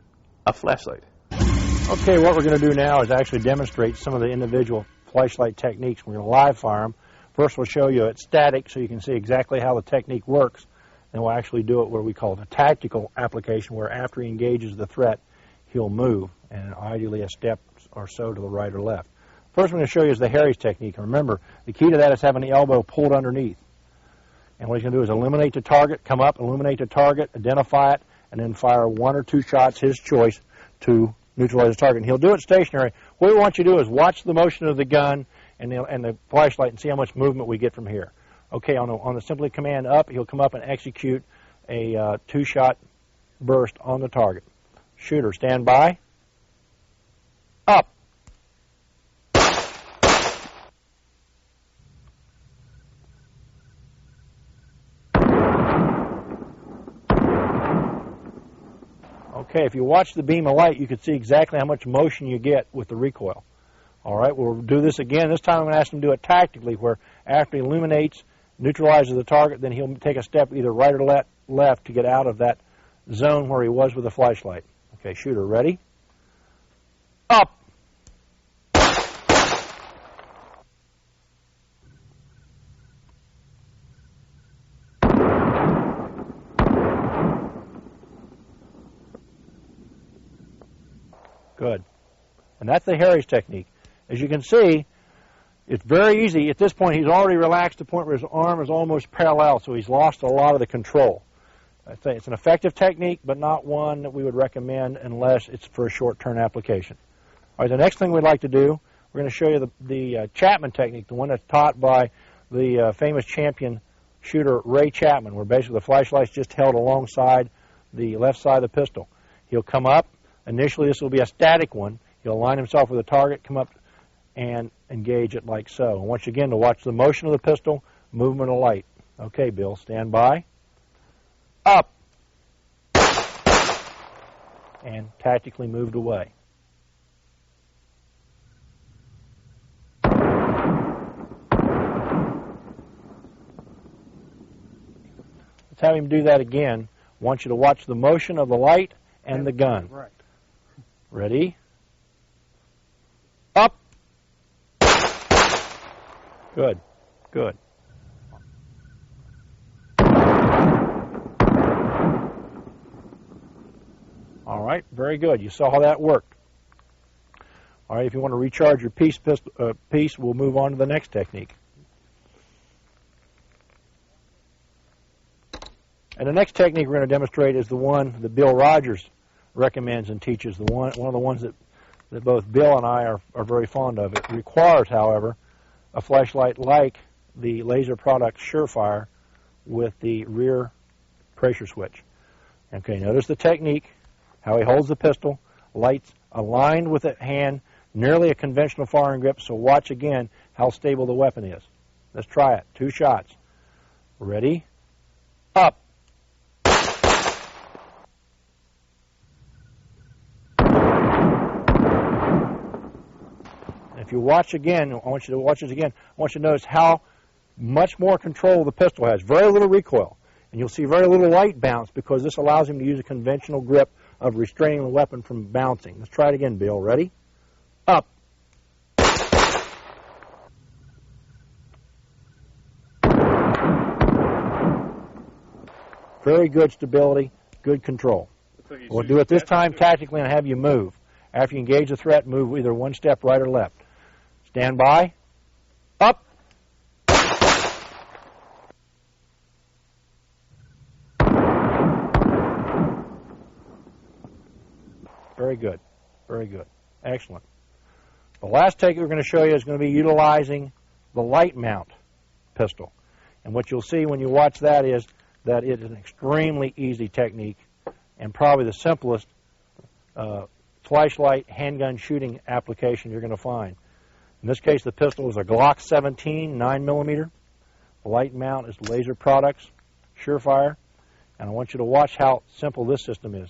a flashlight. Okay, what we're going to do now is actually demonstrate some of the individual flashlight techniques. We're going to live fire them. First we'll show you it's static so you can see exactly how the technique works. Then we'll actually do it what we call a tactical application where after he engages the threat, he'll move, and ideally a step or so to the right or left. First I'm going to show you is the Harry's technique. And remember, the key to that is having the elbow pulled underneath. And what he's going to do is illuminate the target, come up, illuminate the target, identify it, and then fire 1 or 2 shots, his choice, to neutralize the target. And he'll do it stationary. What we want you to do is watch the motion of the gun and the flashlight and see how much movement we get from here. Okay, on the simply command up, he'll come up and execute a 2-shot burst on the target. Shooter, stand by. Up. Okay, if you watch the beam of light, you can see exactly how much motion you get with the recoil. All right, we'll do this again. This time I'm going to ask him to do it tactically, where after he illuminates, neutralizes the target, then he'll take a step either right or left to get out of that zone where he was with the flashlight. Okay, shooter, ready? Up! Good. And that's the Harry's technique. As you can see, it's very easy. At this point, he's already relaxed to the point where his arm is almost parallel, so he's lost a lot of the control. I think it's an effective technique, but not one that we would recommend unless it's for a short-term application. All right, the next thing we'd like to do, we're going to show you the Chapman technique, the one that's taught by the famous champion shooter Ray Chapman, where basically the flashlight's just held alongside the left side of the pistol. He'll come up. Initially, this will be a static one. He'll align himself with the target, come up, and engage it like so. And once again, to watch the motion of the pistol, movement of light. Okay, Bill, stand by. Up. And tactically moved away. Let's have him do that again. I want you to watch the motion of the light and the gun. Right. Ready? Up. Good. Good. All right, very good. You saw how that worked. All right, if you want to recharge your piece, we'll move on to the next technique. And the next technique we're going to demonstrate is the one that Bill Rogers recommends and teaches, one of the ones that both Bill and I are very fond of. It requires, however, a flashlight like the Laser Products Surefire with the rear pressure switch. Okay, notice the technique, how he holds the pistol, lights aligned with the hand, nearly a conventional firing grip, so watch again how stable the weapon is. Let's try it. 2 shots. Ready? Up. If you watch again, I want you to watch this again, I want you to notice how much more control the pistol has. Very little recoil. And you'll see very little light bounce because this allows him to use a conventional grip of restraining the weapon from bouncing. Let's try it again, Bill. Ready? Up. Very good stability, good control. We'll do it this time tactically and have you move. After you engage the threat, move either one step right or left. Stand by. Up. Very good. Very good. Excellent. The last technique we're going to show you is going to be utilizing the light mount pistol. And what you'll see when you watch that is that it is an extremely easy technique and probably the simplest flashlight handgun shooting application you're going to find. In this case, the pistol is a Glock 17 9mm. The light mount is Laser Products Surefire. And I want you to watch how simple this system is.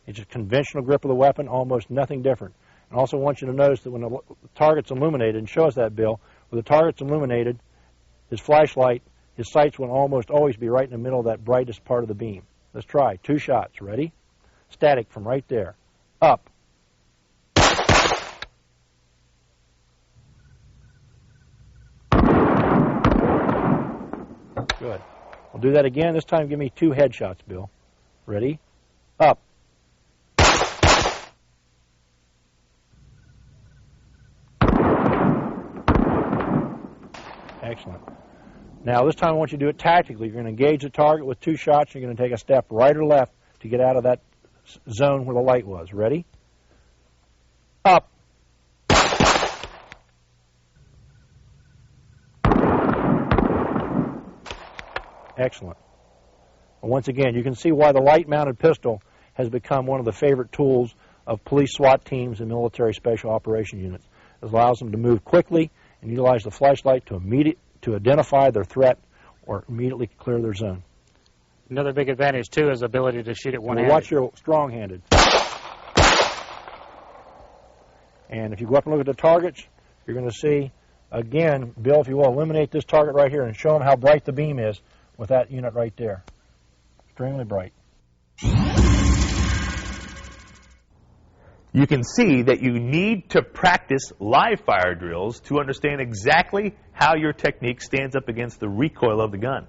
It's a conventional grip of the weapon, almost nothing different. And I also want you to notice that when the target's illuminated, and show us that, Bill, when the target's illuminated, his flashlight, his sights will almost always be right in the middle of that brightest part of the beam. Let's try. 2 shots. Ready? Static from right there. Up. Good. We'll do that again. This time give me 2 headshots, Bill. Ready? Up. Excellent. Now this time I want you to do it tactically. You're going to engage the target with 2 shots. You're going to take a step right or left to get out of that zone where the light was. Ready? Up. Excellent. And once again, you can see why the light-mounted pistol has become one of the favorite tools of police SWAT teams and military special operations units. It allows them to move quickly and utilize the flashlight to identify their threat or immediately clear their zone. Another big advantage, too, is the ability to shoot it one-handed. Watch your strong-handed. And if you go up and look at the targets, you're going to see, again, Bill, if you will, eliminate this target right here and show them how bright the beam is with that unit right there. Extremely bright. You can see that you need to practice live fire drills to understand exactly how your technique stands up against the recoil of the gun.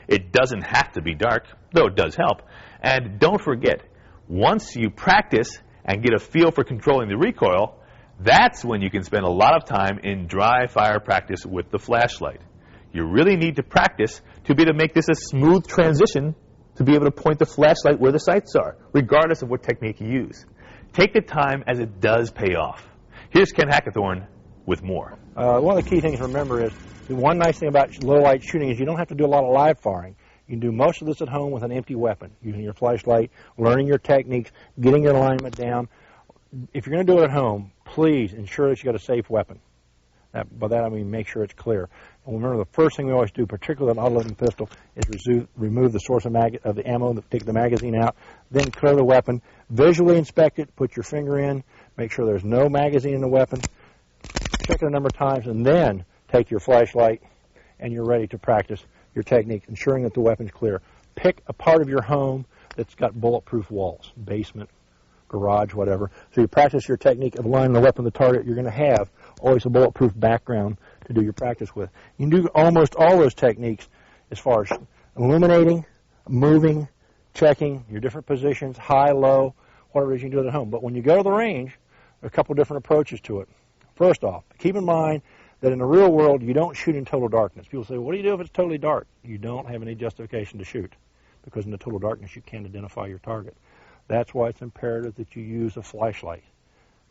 It doesn't have to be dark, though it does help. And don't forget, once you practice and get a feel for controlling the recoil, that's when you can spend a lot of time in dry fire practice with the flashlight. You really need to practice to be able to make this a smooth transition to be able to point the flashlight where the sights are, regardless of what technique you use. Take the time as it does pay off. Here's Ken Hackathorn with more. One of the key things to remember is the one nice thing about low light shooting is you don't have to do a lot of live firing. You can do most of this at home with an empty weapon, using your flashlight, learning your techniques, getting your alignment down. If you're going to do it at home, please ensure that you've got a safe weapon. By that I mean make sure it's clear. And remember, the first thing we always do, particularly with an auto-loading pistol, is remove the source of the ammo, take the magazine out, then clear the weapon, visually inspect it, put your finger in, make sure there's no magazine in the weapon, check it a number of times, and then take your flashlight, and you're ready to practice your technique, ensuring that the weapon's clear. Pick a part of your home that's got bulletproof walls, basement, garage, whatever. So you practice your technique of aligning the weapon to the target. You're going to have always a bulletproof background to do your practice with. You can do almost all those techniques as far as illuminating, moving, checking your different positions, high, low, whatever it is you can do it at home. But when you go to the range, there are a couple different approaches to it. First off, keep in mind that in the real world, you don't shoot in total darkness. People say, what do you do if it's totally dark? You don't have any justification to shoot, because in the total darkness, you can't identify your target. That's why it's imperative that you use a flashlight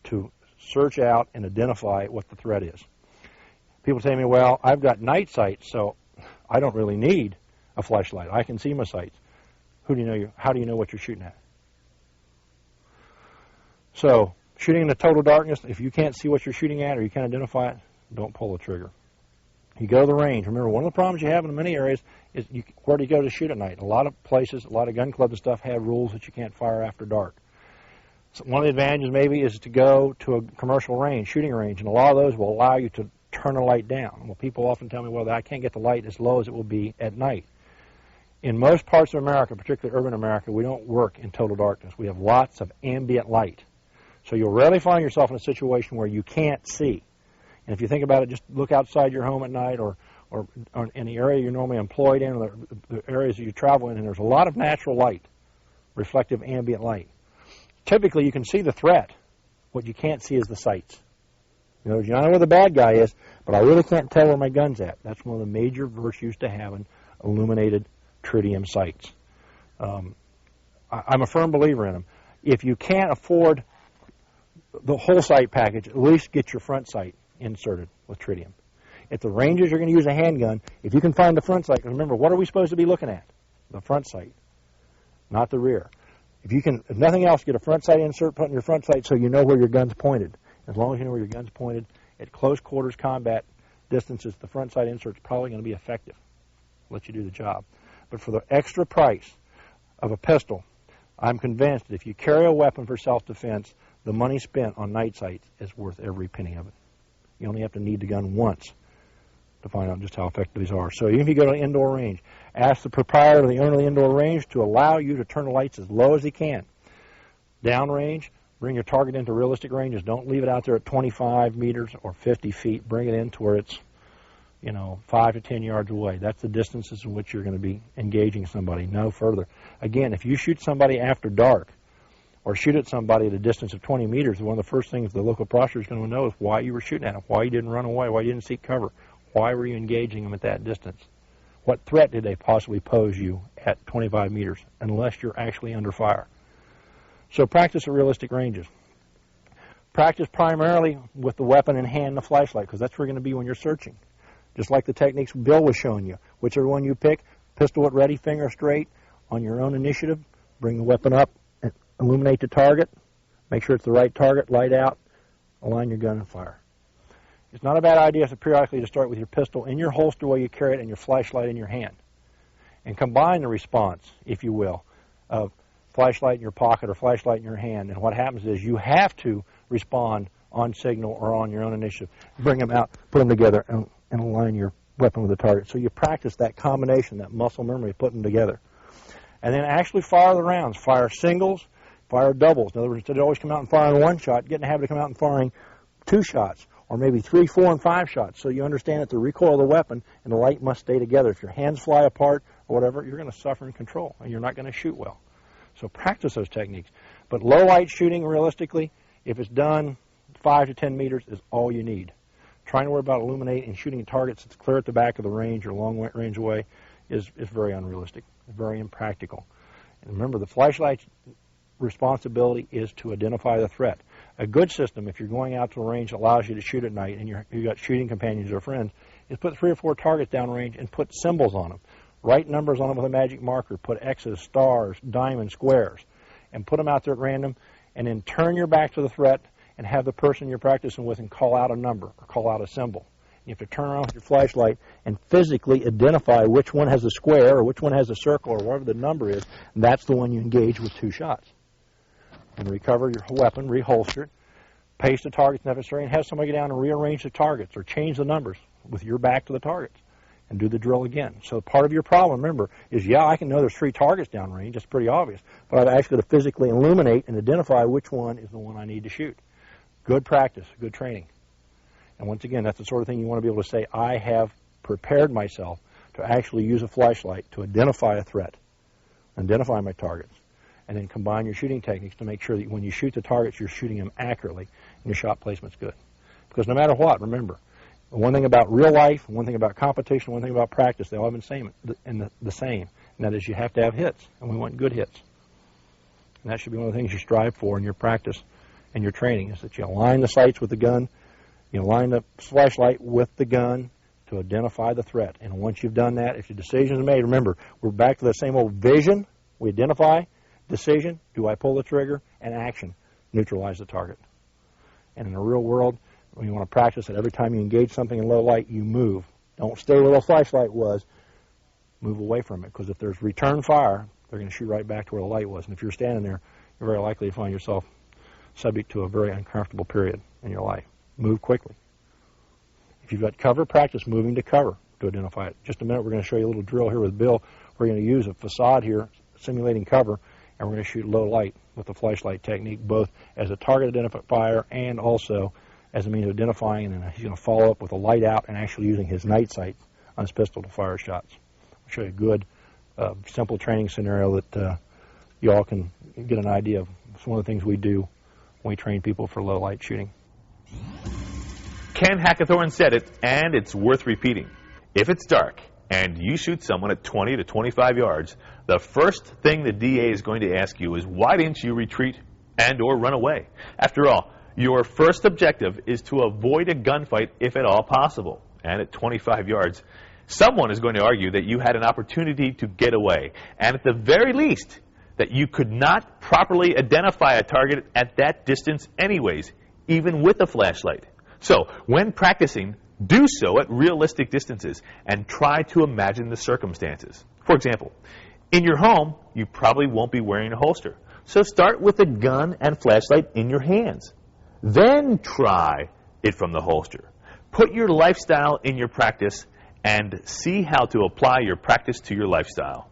to search out and identify what the threat is. People say to me, well, I've got night sights, so I don't really need a flashlight. I can see my sights. How do you know what you're shooting at? So, shooting in the total darkness, if you can't see what you're shooting at or you can't identify it, don't pull the trigger. You go to the range. Remember, one of the problems you have in many areas is where do you go to shoot at night? A lot of places, a lot of gun clubs and stuff have rules that you can't fire after dark. So one of the advantages maybe is to go to a commercial range, shooting range, and a lot of those will allow you to turn the light down. Well, people often tell me, well, I can't get the light as low as it will be at night. In most parts of America, particularly urban America, we don't work in total darkness. We have lots of ambient light. So you'll rarely find yourself in a situation where you can't see. And if you think about it, just look outside your home at night or in the area you're normally employed in, or the areas that you travel in, and there's a lot of natural light, reflective ambient light. Typically, you can see the threat. What you can't see is the sights. You know where the bad guy is, but I really can't tell where my gun's at. That's one of the major virtues to having illuminated tritium sights. I'm a firm believer in them. If you can't afford the whole sight package, at least get your front sight inserted with tritium. At the ranges you're going to use a handgun, if you can find the front sight, remember, what are we supposed to be looking at? The front sight, not the rear. If nothing else, get a front sight insert, put in your front sight so you know where your gun's pointed. As long as you know where your gun's pointed, at close quarters combat distances, the front sight insert's probably going to be effective. Let you do the job. But for the extra price of a pistol, I'm convinced that if you carry a weapon for self-defense, the money spent on night sights is worth every penny of it. You only have to need the gun once to find out just how effective these are. So even if you go to an indoor range, ask the proprietor or the owner of the indoor range to allow you to turn the lights as low as he can. Downrange, bring your target into realistic ranges. Don't leave it out there at 25 meters or 50 feet. Bring it in to where it's 5 to 10 yards away. That's the distances in which you're going to be engaging somebody, no further. Again, if you shoot somebody after dark or shoot at somebody at a distance of 20 meters, one of the first things the local prosecutor is going to know is why you were shooting at them, why you didn't run away, why you didn't seek cover, why were you engaging them at that distance? What threat did they possibly pose you at 25 meters, unless you're actually under fire? So practice at realistic ranges. Practice primarily with the weapon in hand, the flashlight, because that's where you're going to be when you're searching. Just like the techniques Bill was showing you. Whichever one you pick, pistol at ready, finger straight, on your own initiative, bring the weapon up and illuminate the target. Make sure it's the right target, light out, align your gun and fire. It's not a bad idea to periodically to start with your pistol in your holster while you carry it and your flashlight in your hand. And combine the response, if you will, of flashlight in your pocket or flashlight in your hand. And what happens is you have to respond on signal or on your own initiative. Bring them out, put them together, and align your weapon with the target. So you practice that combination, that muscle memory of putting them together. And then actually fire the rounds. Fire singles, fire doubles. In other words, instead of always come out and firing one shot, get in the habit of coming out and firing 2 shots, or maybe 3, 4, and 5 shots. So you understand that the recoil of the weapon and the light must stay together. If your hands fly apart or whatever, you're going to suffer in control, and you're not going to shoot well. So practice those techniques. But low light shooting, realistically, if it's done 5 to 10 meters, is all you need. Trying to worry about illuminating and shooting targets that's clear at the back of the range or long range away is very unrealistic, very impractical. And remember, the flashlight's responsibility is to identify the threat. A good system, if you're going out to a range that allows you to shoot at night and you've got shooting companions or friends, is put 3 or 4 targets downrange and put symbols on them. Write numbers on them with a magic marker. Put X's, stars, diamonds, squares, and put them out there at random, and then turn your back to the threat and have the person you're practicing with and call out a number or call out a symbol. You have to turn around with your flashlight and physically identify which one has a square or which one has a circle or whatever the number is, and that's the one you engage with 2 shots. And recover your weapon, reholster it, pace the targets necessary, and have somebody get down and rearrange the targets or change the numbers with your back to the targets and do the drill again. So part of your problem, remember, is, yeah, I can know there's 3 targets downrange. That's pretty obvious. But I've actually got to physically illuminate and identify which one is the one I need to shoot. Good practice, good training. And once again, that's the sort of thing you want to be able to say, I have prepared myself to actually use a flashlight to identify a threat, identify my targets, and then combine your shooting techniques to make sure that when you shoot the targets, you're shooting them accurately and your shot placement's good. Because no matter what, remember, one thing about real life, one thing about competition, one thing about practice, they all have been the same, and that is you have to have hits, and we want good hits. And that should be one of the things you strive for in your practice and your training, is that you align the sights with the gun, you align the flashlight with the gun to identify the threat. And once you've done that, if your decision is made, remember, we're back to the same old vision. We identify, decision, do I pull the trigger, and action, neutralize the target. And in the real world, when you want to practice it, every time you engage something in low light, you move. Don't stay where the flashlight was. Move away from it, because if there's return fire, they're going to shoot right back to where the light was. And if you're standing there, you're very likely to find yourself subject to a very uncomfortable period in your life. Move quickly. If you've got cover, practice moving to cover to identify it. Just a minute, we're going to show you a little drill here with Bill. We're going to use a facade here, simulating cover, and we're going to shoot low light with the flashlight technique, both as a target identifier and also as a means of identifying, and then he's going to follow up with a light out and actually using his night sight on his pistol to fire shots. I'll show you a good, simple training scenario that you all can get an idea of. It's one of the things we do when we train people for low light shooting. Ken Hackathorn said it, and it's worth repeating. If it's dark and you shoot someone at 20 to 25 yards, the first thing the DA is going to ask you is, why didn't you retreat and or run away? After all, your first objective is to avoid a gunfight if at all possible. And at 25 yards, someone is going to argue that you had an opportunity to get away. And at the very least, that you could not properly identify a target at that distance anyways, even with a flashlight. So, when practicing, do so at realistic distances and try to imagine the circumstances. For example, in your home, you probably won't be wearing a holster. So start with a gun and flashlight in your hands. Then try it from the holster. Put your lifestyle in your practice and see how to apply your practice to your lifestyle.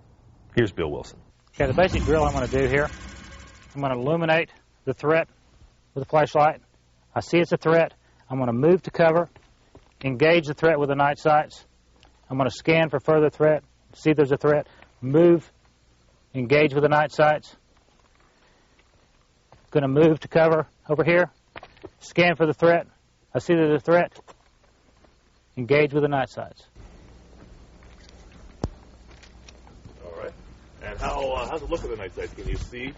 Here's Bill Wilson. Okay, the basic drill I'm going to do here, I'm going to illuminate the threat with a flashlight. I see it's a threat. I'm going to move to cover, engage the threat with the night sights. I'm going to scan for further threat, see if there's a threat, move, engage with the night sights. Going to move to cover over here, scan for the threat. I see there's a threat, engage with the night sights. All right. And how's it look with the night sights? Can you see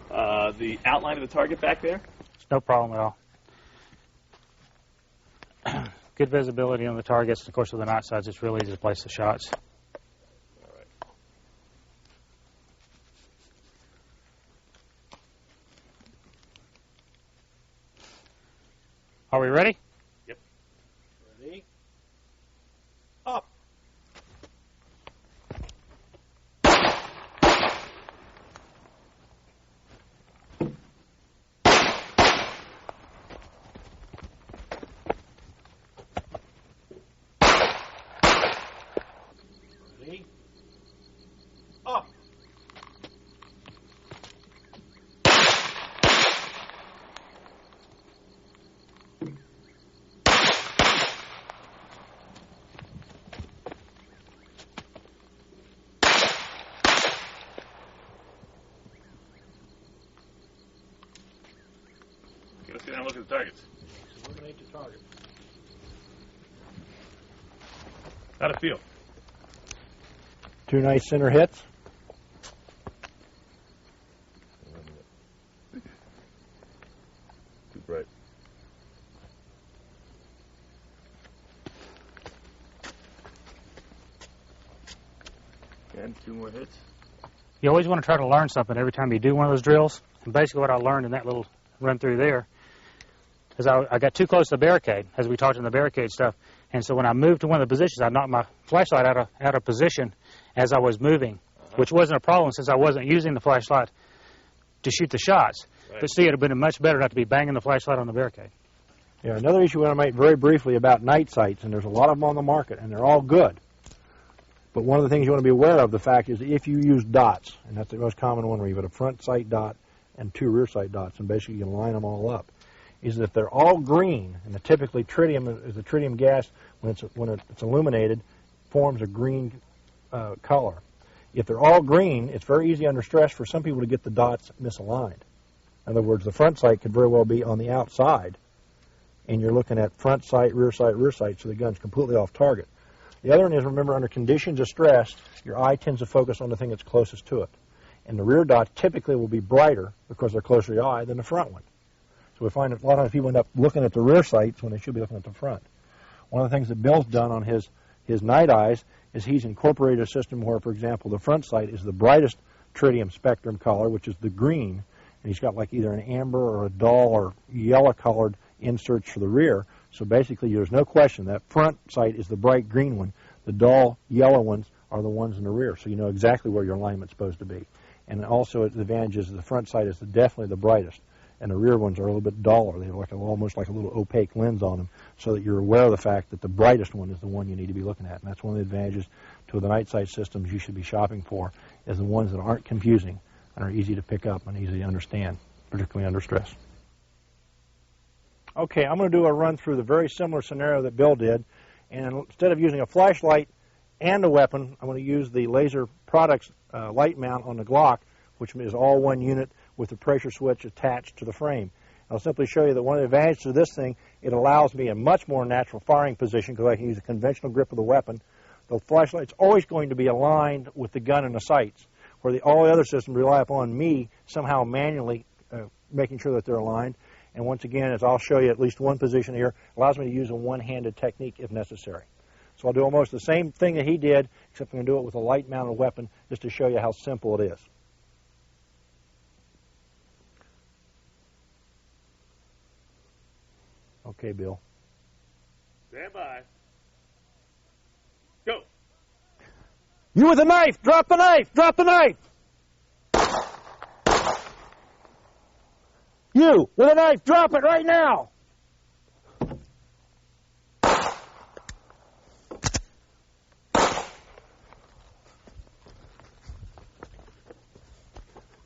the outline of the target back there? It's no problem at all. Good visibility on the targets. Of course, with the night sights, it's really easy to place the shots. All right. Are we ready? Yep. Ready? Up. Ready? Up. Let's get down and look at the targets. Eliminate the target. How'd it feel? 2 nice center hits. Too bright. And 2 more hits. You always want to try to learn something every time you do one of those drills. And basically what I learned in that little run through there is I got too close to the barricade, as we talked in the barricade stuff. And so when I moved to one of the positions, I knocked my flashlight out of position as I was moving, which wasn't a problem since I wasn't using the flashlight to shoot the shots. Right. But see, it would have been much better not to be banging the flashlight on the barricade. Yeah, another issue I want to make very briefly about night sights, and there's a lot of them on the market, and they're all good. But one of the things you want to be aware of, the fact is if you use dots, and that's the most common one where you've got a front sight dot and 2 rear sight dots, and basically you can line them all up, is that they're all green, and typically tritium is the tritium gas, when it's illuminated, forms a green color. If they're all green, it's very easy under stress for some people to get the dots misaligned. In other words, the front sight could very well be on the outside, and you're looking at front sight, so the gun's completely off target. The other one is, remember, under conditions of stress, your eye tends to focus on the thing that's closest to it. And the rear dots typically will be brighter because they're closer to your eye than the front one. So we find that a lot of times people end up looking at the rear sights when they should be looking at the front. One of the things that Bill's done on his night eyes is he's incorporated a system where, for example, the front sight is the brightest tritium spectrum color, which is the green, and he's got like either an amber or a dull or yellow-colored inserts for the rear. So basically, there's no question that front sight is the bright green one. The dull yellow ones are the ones in the rear, so you know exactly where your alignment's supposed to be. And also, the advantage is the front sight is definitely the brightest, and the rear ones are a little bit duller. They have almost like a little opaque lens on them, so that you're aware of the fact that the brightest one is the one you need to be looking at. And that's one of the advantages to the night sight systems you should be shopping for, is the ones that aren't confusing and are easy to pick up and easy to understand, particularly under stress. Okay, I'm going to do a run through the very similar scenario that Bill did, and instead of using a flashlight and a weapon, I'm going to use the Laser Products light mount on the Glock, which is all one unit with the pressure switch attached to the frame. I'll simply show you that one of the advantages of this thing, it allows me a much more natural firing position because I can use a conventional grip of the weapon. The flashlight's always going to be aligned with the gun and the sights, where all the other systems rely upon me somehow manually making sure that they're aligned. And once again, as I'll show you at least one position here, allows me to use a one-handed technique if necessary. So I'll do almost the same thing that he did, except I'm going to do it with a light-mounted weapon just to show you how simple it is. Okay, Bill. Stand by. Go. You with a knife! Drop the knife! Drop the knife! You with a knife! Drop it right now!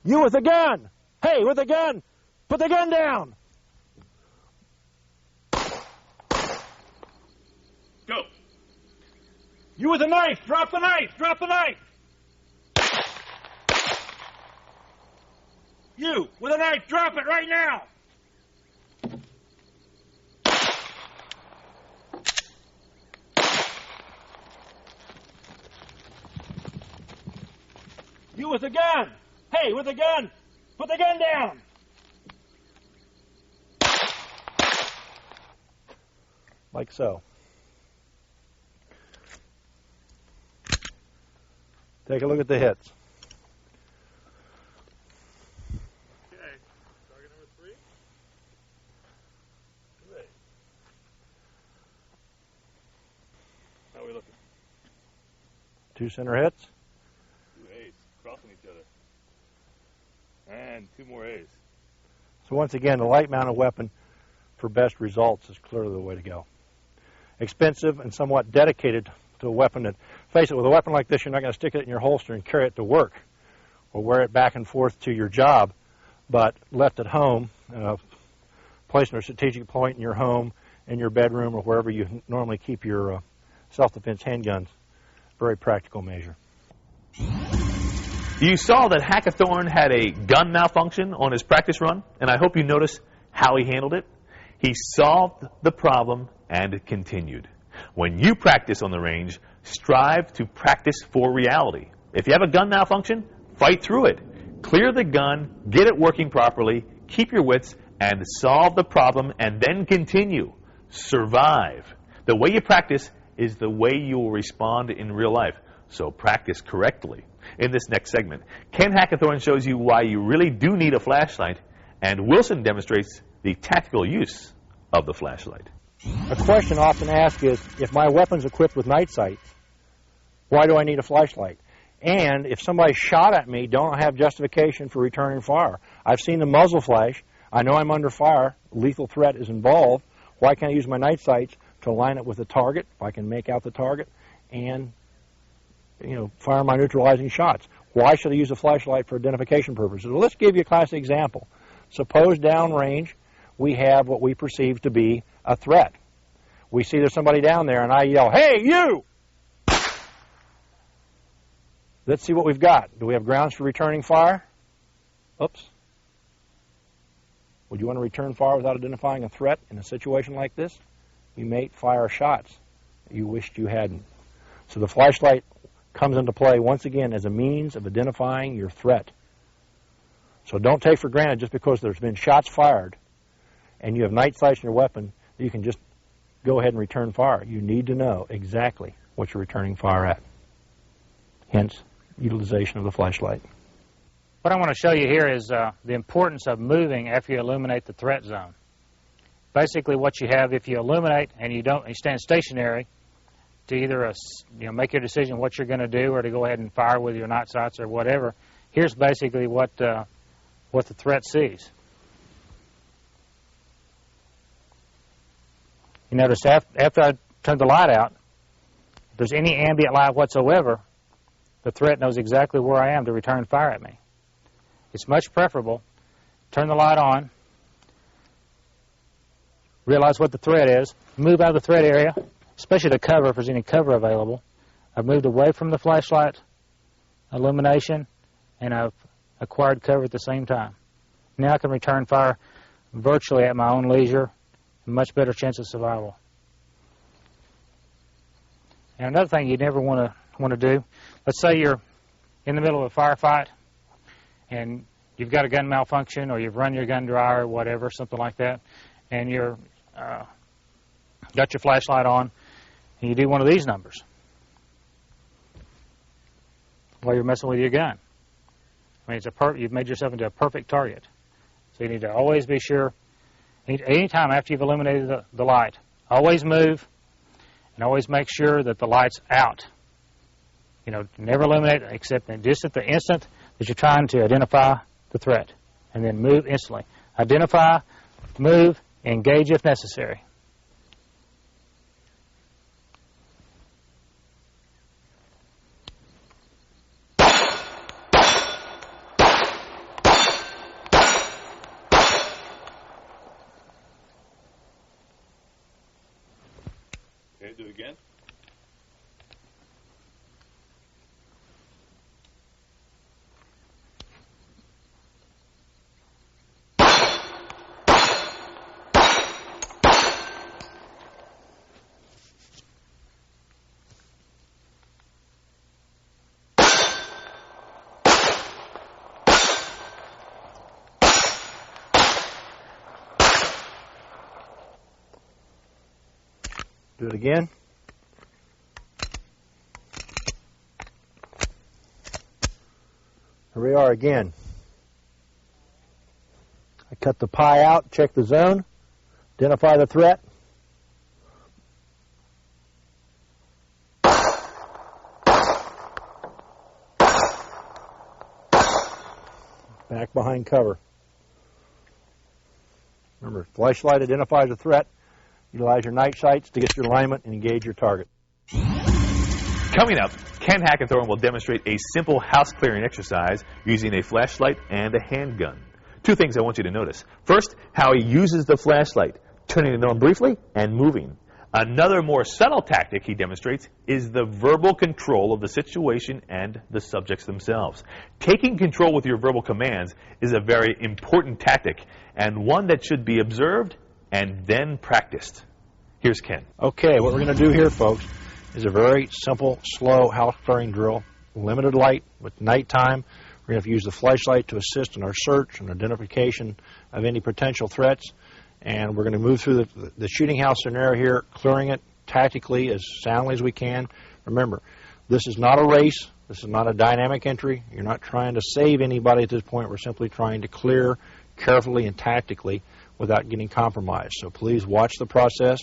You with a gun! Hey, with a gun! Put the gun down! Go. You with a knife! Drop the knife! Drop the knife! You with a knife! Drop it right now! You with a gun! Hey, with a gun! Put the gun down! Like so. Take a look at the hits. Okay, target number 3. Great. How are we looking? 2 center hits. 2 A's crossing each other. And 2 more A's. So once again, the light-mounted weapon for best results is clearly the way to go. Expensive and somewhat dedicated to a weapon that, face it, with a weapon like this, you're not going to stick it in your holster and carry it to work or wear it back and forth to your job, but left at home, placed in a strategic point in your home, in your bedroom, or wherever you normally keep your self-defense handguns. Very practical measure. You saw that Hackathorn had a gun malfunction on his practice run, and I hope you noticed how he handled it. He solved the problem and continued. When you practice on the range, strive to practice for reality. If you have a gun malfunction, fight through it. Clear the gun, get it working properly, keep your wits, and solve the problem, and then continue. Survive. The way you practice is the way you will respond in real life. So practice correctly. In this next segment, Ken Hackathorn shows you why you really do need a flashlight, and Wilson demonstrates the tactical use of the flashlight. A question often asked is, if my weapon's equipped with night sights, why do I need a flashlight? And if somebody shot at me, don't I have justification for returning fire? I've seen the muzzle flash. I know I'm under fire. Lethal threat is involved. Why can't I use my night sights to align it with the target, if I can make out the target, and fire my neutralizing shots? Why should I use a flashlight for identification purposes? Well, let's give you a classic example. Suppose downrange we have what we perceive to be a threat. We see there's somebody down there, and I yell, "Hey, you!" Let's see what we've got. Do we have grounds for returning fire? Oops. Would you want to return fire without identifying a threat in a situation like this? You may fire shots you wished you hadn't. So the flashlight comes into play once again as a means of identifying your threat. So don't take for granted just because there's been shots fired and you have night sights in your weapon, you can just go ahead and return fire. You need to know exactly what you're returning fire at. Hence, utilization of the flashlight. What I want to show you here is the importance of moving after you illuminate the threat zone. Basically, what you have, if you illuminate and you stand stationary to either make your decision what you're going to do or to go ahead and fire with your night sights or whatever, here's basically what the threat sees. You notice after I turn the light out, if there's any ambient light whatsoever, the threat knows exactly where I am to return fire at me. It's much preferable. Turn the light on, realize what the threat is, move out of the threat area, especially the cover if there's any cover available. I've moved away from the flashlight illumination, and I've acquired cover at the same time. Now I can return fire virtually at my own leisure, a much better chance of survival. And another thing you never want to do, let's say you're in the middle of a firefight and you've got a gun malfunction or you've run your gun dry or whatever, something like that, and you're got your flashlight on and you do one of these numbers while you're messing with your gun. I mean, you've made yourself into a perfect target. So you need to always be sure, any time after you've illuminated the light, always move and always make sure that the light's out. Never illuminate except just at the instant that you're trying to identify the threat, and then move instantly. Identify, move, engage if necessary. Okay, do it again. Do it again. Here we are again. I cut the pie out, check the zone, identify the threat. Back behind cover. Remember, flashlight identifies a threat. Utilize your night sights to get your alignment and engage your target. Coming up, Ken Hackathorn will demonstrate a simple house clearing exercise using a flashlight and a handgun. Two things I want you to notice. First, how he uses the flashlight, turning it on briefly and moving. Another more subtle tactic he demonstrates is the verbal control of the situation and the subjects themselves. Taking control with your verbal commands is a very important tactic and one that should be observed and then practiced. Here's Ken. Okay, what we're going to do here, folks, is a very simple, slow house clearing drill. Limited light with nighttime. We're going to use the flashlight to assist in our search and identification of any potential threats. And we're going to move through the shooting house scenario here, clearing it tactically as soundly as we can. Remember, this is not a race. This is not a dynamic entry. You're not trying to save anybody at this point. We're simply trying to clear carefully and tactically without getting compromised. So please watch the process.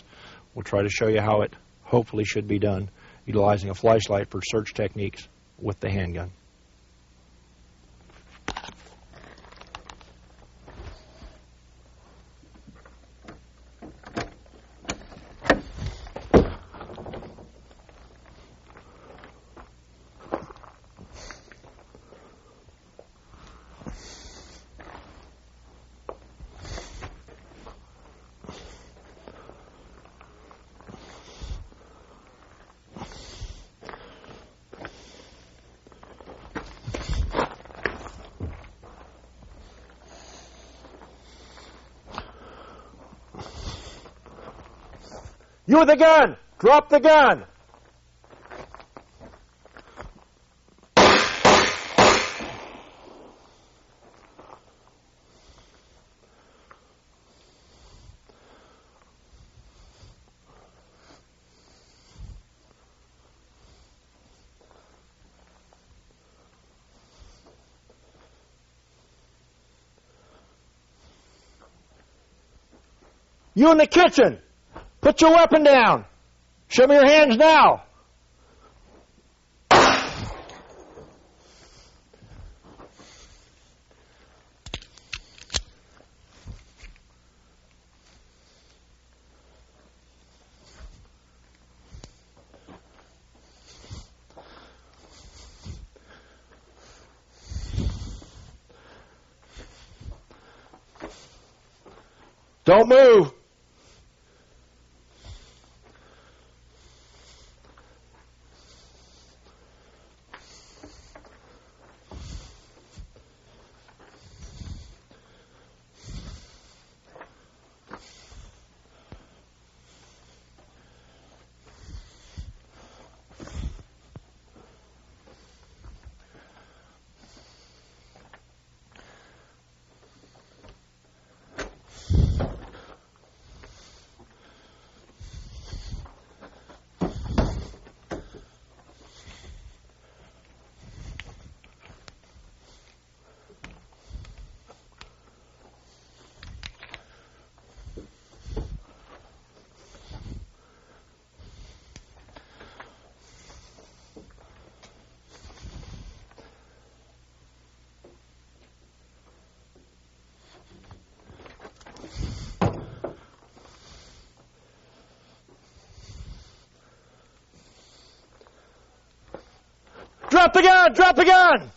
We'll try to show you how it hopefully should be done, utilizing a flashlight for search techniques with the handgun. You with the gun! Drop the gun! You in the kitchen! Put your weapon down. Show me your hands now. Don't move. Drop the gun! Drop the gun!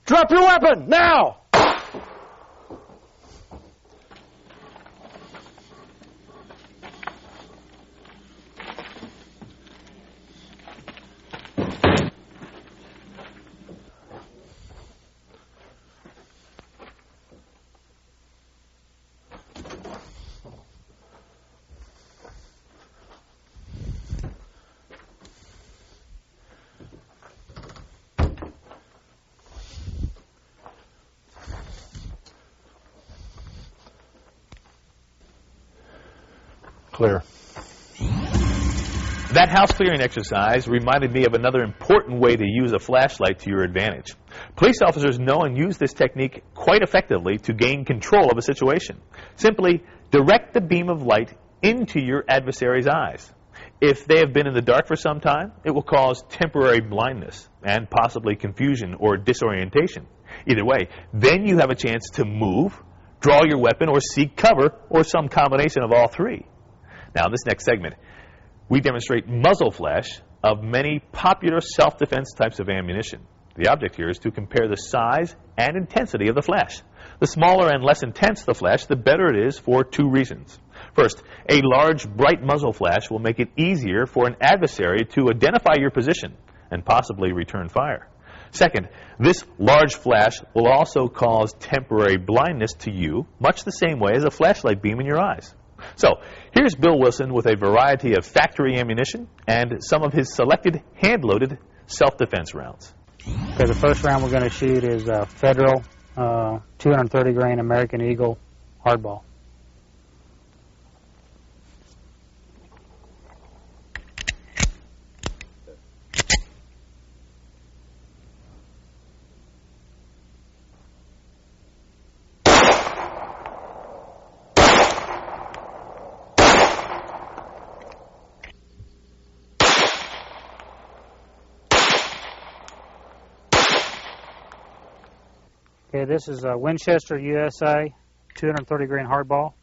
Drop your weapon, now! Clear. That house clearing exercise reminded me of another important way to use a flashlight to your advantage. Police officers know and use this technique quite effectively to gain control of a situation. Simply direct the beam of light into your adversary's eyes. If they have been in the dark for some time, it will cause temporary blindness and possibly confusion or disorientation. Either way, then you have a chance to move, draw your weapon, or seek cover, or some combination of all three. Now, in this next segment, we demonstrate muzzle flash, of many popular self-defense types of ammunition. The object here is to compare the size and intensity of the flash. The smaller and less intense the flash, the better it is for two reasons. First, a large, bright muzzle flash will make it easier for an adversary to identify your position and possibly return fire. Second, this large flash will also cause temporary blindness to you, much the same way as a flashlight beam in your eyes. So, here's Bill Wilson with a variety of factory ammunition and some of his selected hand-loaded self-defense rounds. Okay, the first round we're going to shoot is Federal 230 grain American Eagle hardball. Okay, this is a Winchester USA 230 grain hardball.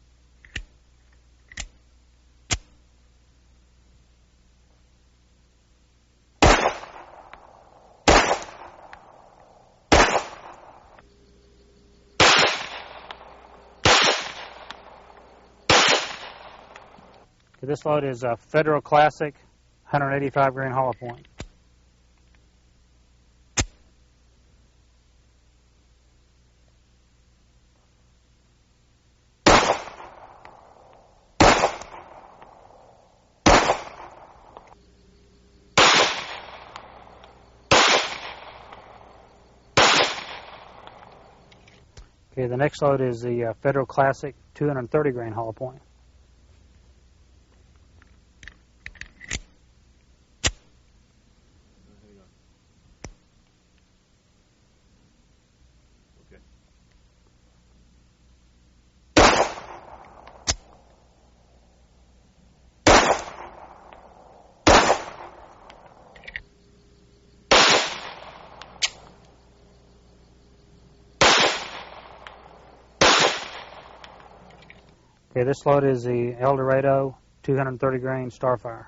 Okay, this load is a Federal Classic 185 grain hollow point. Okay, the next load is the Federal Classic 230 grain hollow point. Okay, this load is the El Dorado 230 grain Starfire.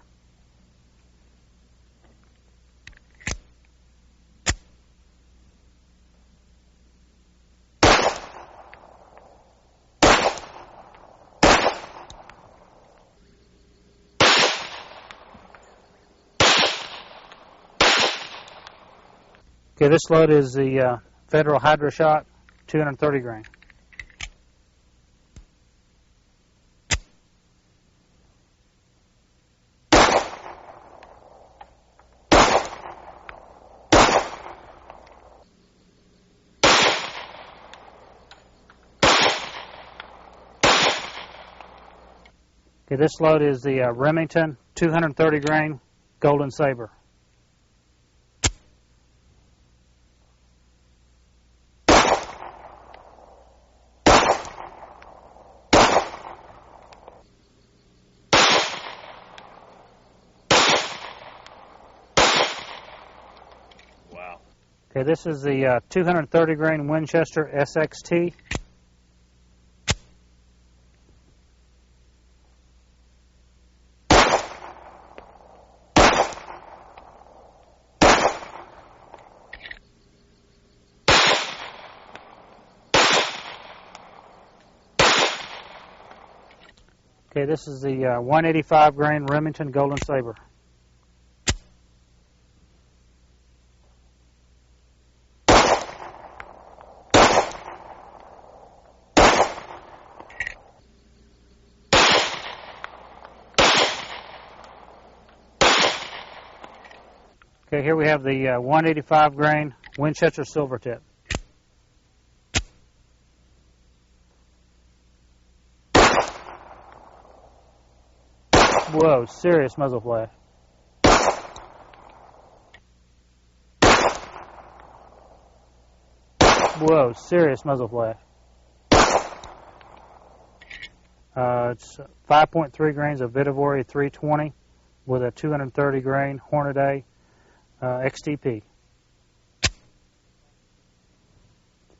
Okay, this load is the Federal HydroShot 230 grain. Okay, this load is the Remington 230 grain Golden Saber. Wow. Okay, this is the 230 grain Winchester SXT. Okay, this is the 185 grain Remington Golden Saber. Okay, here we have the 185 grain Winchester Silvertip. Whoa, serious muzzle flash. Whoa, serious muzzle flash. It's 5.3 grains of Vihtavuori 320 with a 230 grain Hornady XTP.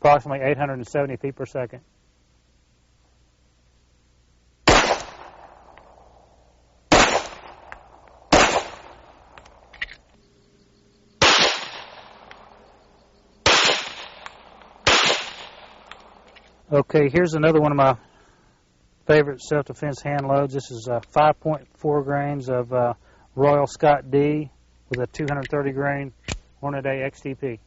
Approximately 870 feet per second. Okay, here's another one of my favorite self-defense hand loads. This is 5.4 grains of Royal Scott D with a 230 grain Hornady XTP.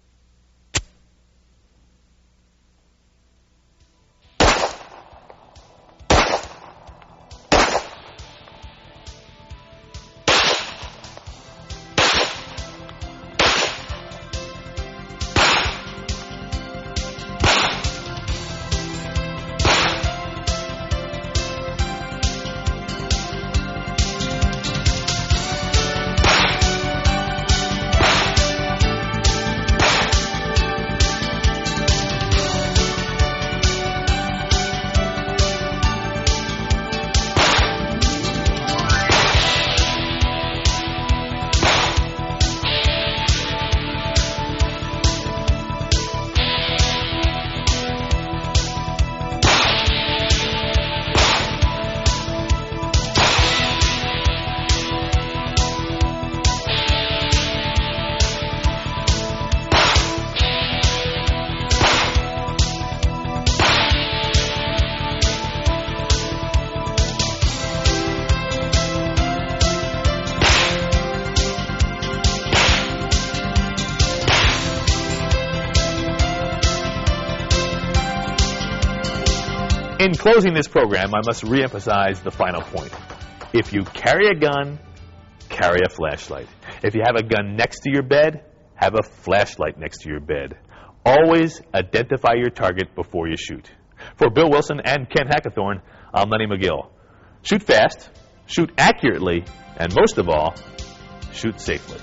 In closing this program, I must reemphasize the final point. If you carry a gun, carry a flashlight. If you have a gun next to your bed, have a flashlight next to your bed. Always identify your target before you shoot. For Bill Wilson and Ken Hackathorn, I'm Lenny McGill. Shoot fast, shoot accurately, and most of all, shoot safely.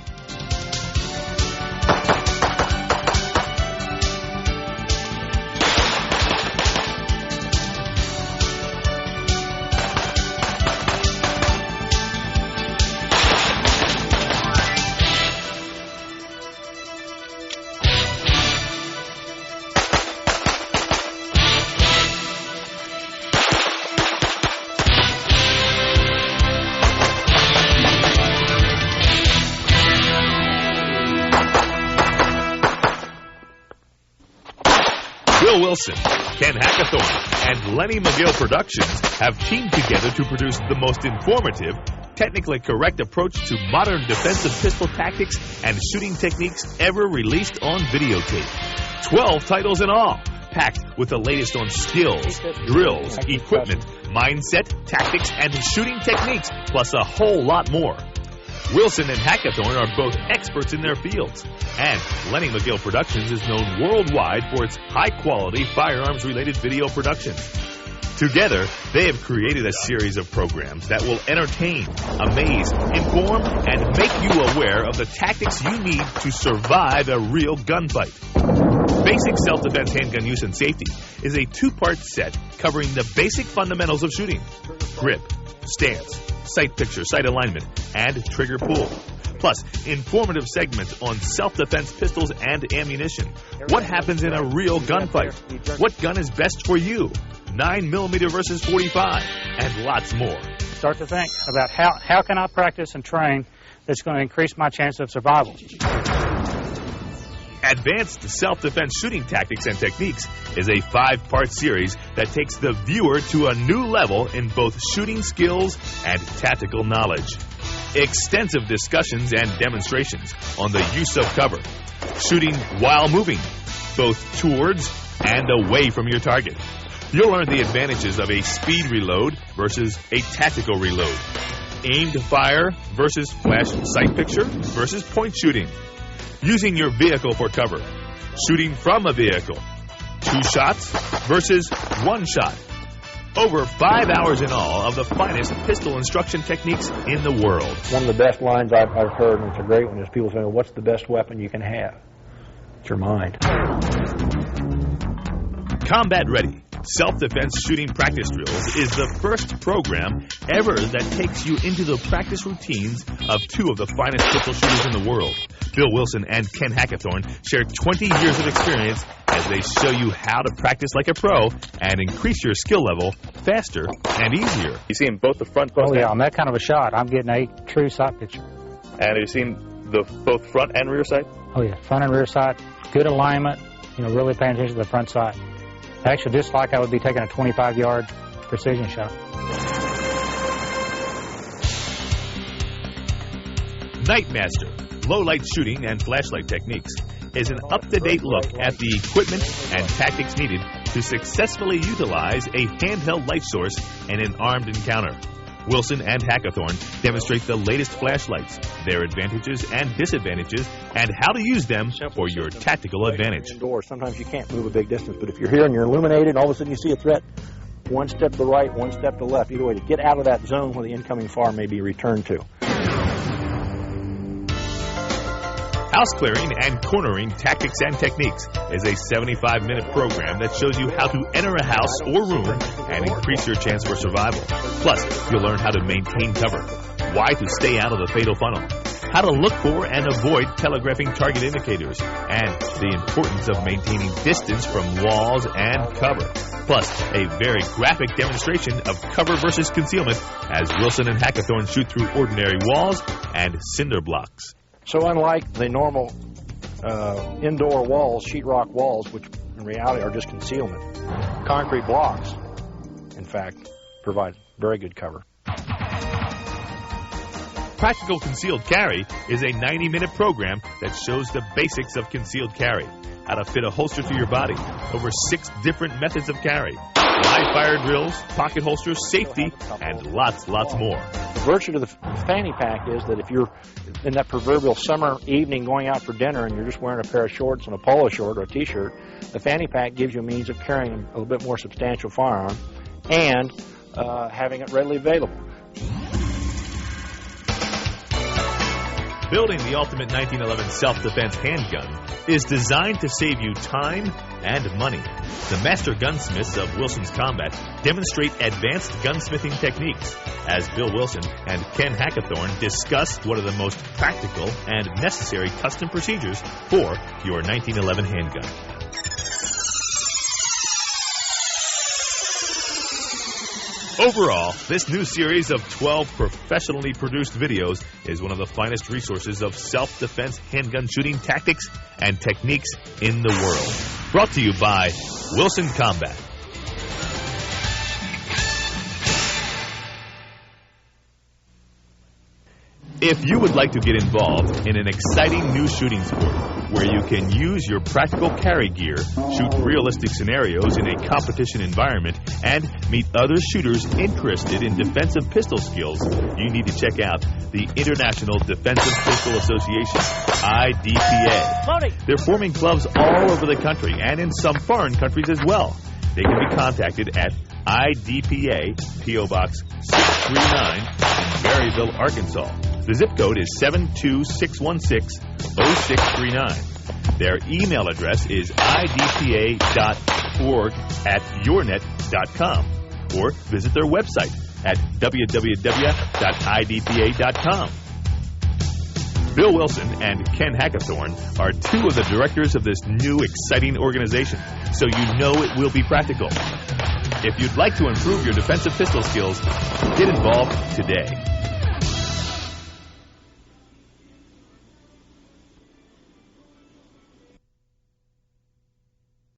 Bill Wilson, Ken Hackathorn, and Lenny McGill Productions have teamed together to produce the most informative, technically correct approach to modern defensive pistol tactics and shooting techniques ever released on videotape. 12 titles in all, packed with the latest on skills, drills, equipment, mindset, tactics, and shooting techniques, plus a whole lot more. Wilson and Hackathorn are both experts in their fields, and Lenny McGill Productions is known worldwide for its high-quality firearms-related video productions. Together, they have created a series of programs that will entertain, amaze, inform, and make you aware of the tactics you need to survive a real gunfight. Basic Self-Defense Handgun Use and Safety is a two-part set covering the basic fundamentals of shooting: grip, stance, sight picture, sight alignment, and trigger pull. Plus, informative segments on self-defense pistols and ammunition. What happens in a real gunfight? What gun is best for you? 9mm versus 45, and lots more. Start to think about how can I practice and train that's going to increase my chance of survival. Advanced Self-Defense Shooting Tactics and Techniques is a 5-part series that takes the viewer to a new level in both shooting skills and tactical knowledge. Extensive discussions and demonstrations on the use of cover, shooting while moving, both towards and away from your target. You'll learn the advantages of a speed reload versus a tactical reload, aimed fire versus flash sight picture versus point shooting, using your vehicle for cover, shooting from a vehicle, 2 shots versus 1 shot. Over 5 hours in all of the finest pistol instruction techniques in the world. One of the best lines I've heard, and it's a great one, is people saying, what's the best weapon you can have? It's your mind. Combat Ready Self-Defense Shooting Practice Drills is the first program ever that takes you into the practice routines of 2 of the finest pistol shooters in the world. Bill Wilson and Ken Hackathorn share 20 years of experience as they show you how to practice like a pro and increase your skill level faster and easier. You see in both the front... Oh, yeah, on that kind of a shot, I'm getting a true sight picture. And you've seen the both front and rear sight? Oh, yeah, front and rear sight, good alignment, really paying attention to the front sight. Actually, just like I would be taking a 25-yard precision shot. Nightmaster, low-light shooting and flashlight techniques, is an up-to-date look at the equipment and tactics needed to successfully utilize a handheld light source in an armed encounter. Wilson and Hackathorn demonstrate the latest flashlights, their advantages and disadvantages, and how to use them for your tactical advantage. Indoors, sometimes you can't move a big distance, but if you're here and you're illuminated and all of a sudden you see a threat, one step to the right, one step to the left, either way, to get out of that zone where the incoming fire may be returned to. House Clearing and Cornering Tactics and Techniques is a 75-minute program that shows you how to enter a house or room and increase your chance for survival. Plus, you'll learn how to maintain cover, why to stay out of the fatal funnel, how to look for and avoid telegraphing target indicators, and the importance of maintaining distance from walls and cover. Plus, a very graphic demonstration of cover versus concealment as Wilson and Hackathorn shoot through ordinary walls and cinder blocks. So unlike the normal indoor walls, sheetrock walls, which in reality are just concealment, concrete blocks, in fact, provide very good cover. Practical Concealed Carry is a 90-minute program that shows the basics of concealed carry, how to fit a holster to your body, over 6 different methods of carry, live fire drills, pocket holsters, safety, and lots more. The virtue of the fanny pack is that if you're in that proverbial summer evening going out for dinner and you're just wearing a pair of shorts and a polo short or a t-shirt, the fanny pack gives you a means of carrying a little bit more substantial firearm and having it readily available. Building the ultimate 1911 self-defense handgun is designed to save you time and money. The master gunsmiths of Wilson's Combat demonstrate advanced gunsmithing techniques as Bill Wilson and Ken Hackathorn discuss what are the most practical and necessary custom procedures for your 1911 handgun. Overall, this new series of 12 professionally produced videos is one of the finest resources of self-defense handgun shooting tactics and techniques in the world. Brought to you by Wilson Combat. If you would like to get involved in an exciting new shooting sport where you can use your practical carry gear, shoot realistic scenarios in a competition environment, and meet other shooters interested in defensive pistol skills, you need to check out the International Defensive Pistol Association, IDPA. They're forming clubs all over the country and in some foreign countries as well. They can be contacted at IDPA, P.O. Box 639 in Maryville, Arkansas. The zip code is 72616-0639. Their email address is idpa.org@yournet.com or visit their website at www.idpa.com. Bill Wilson and Ken Hackathorn are 2 of the directors of this new exciting organization, so you know it will be practical. If you'd like to improve your defensive pistol skills, get involved today.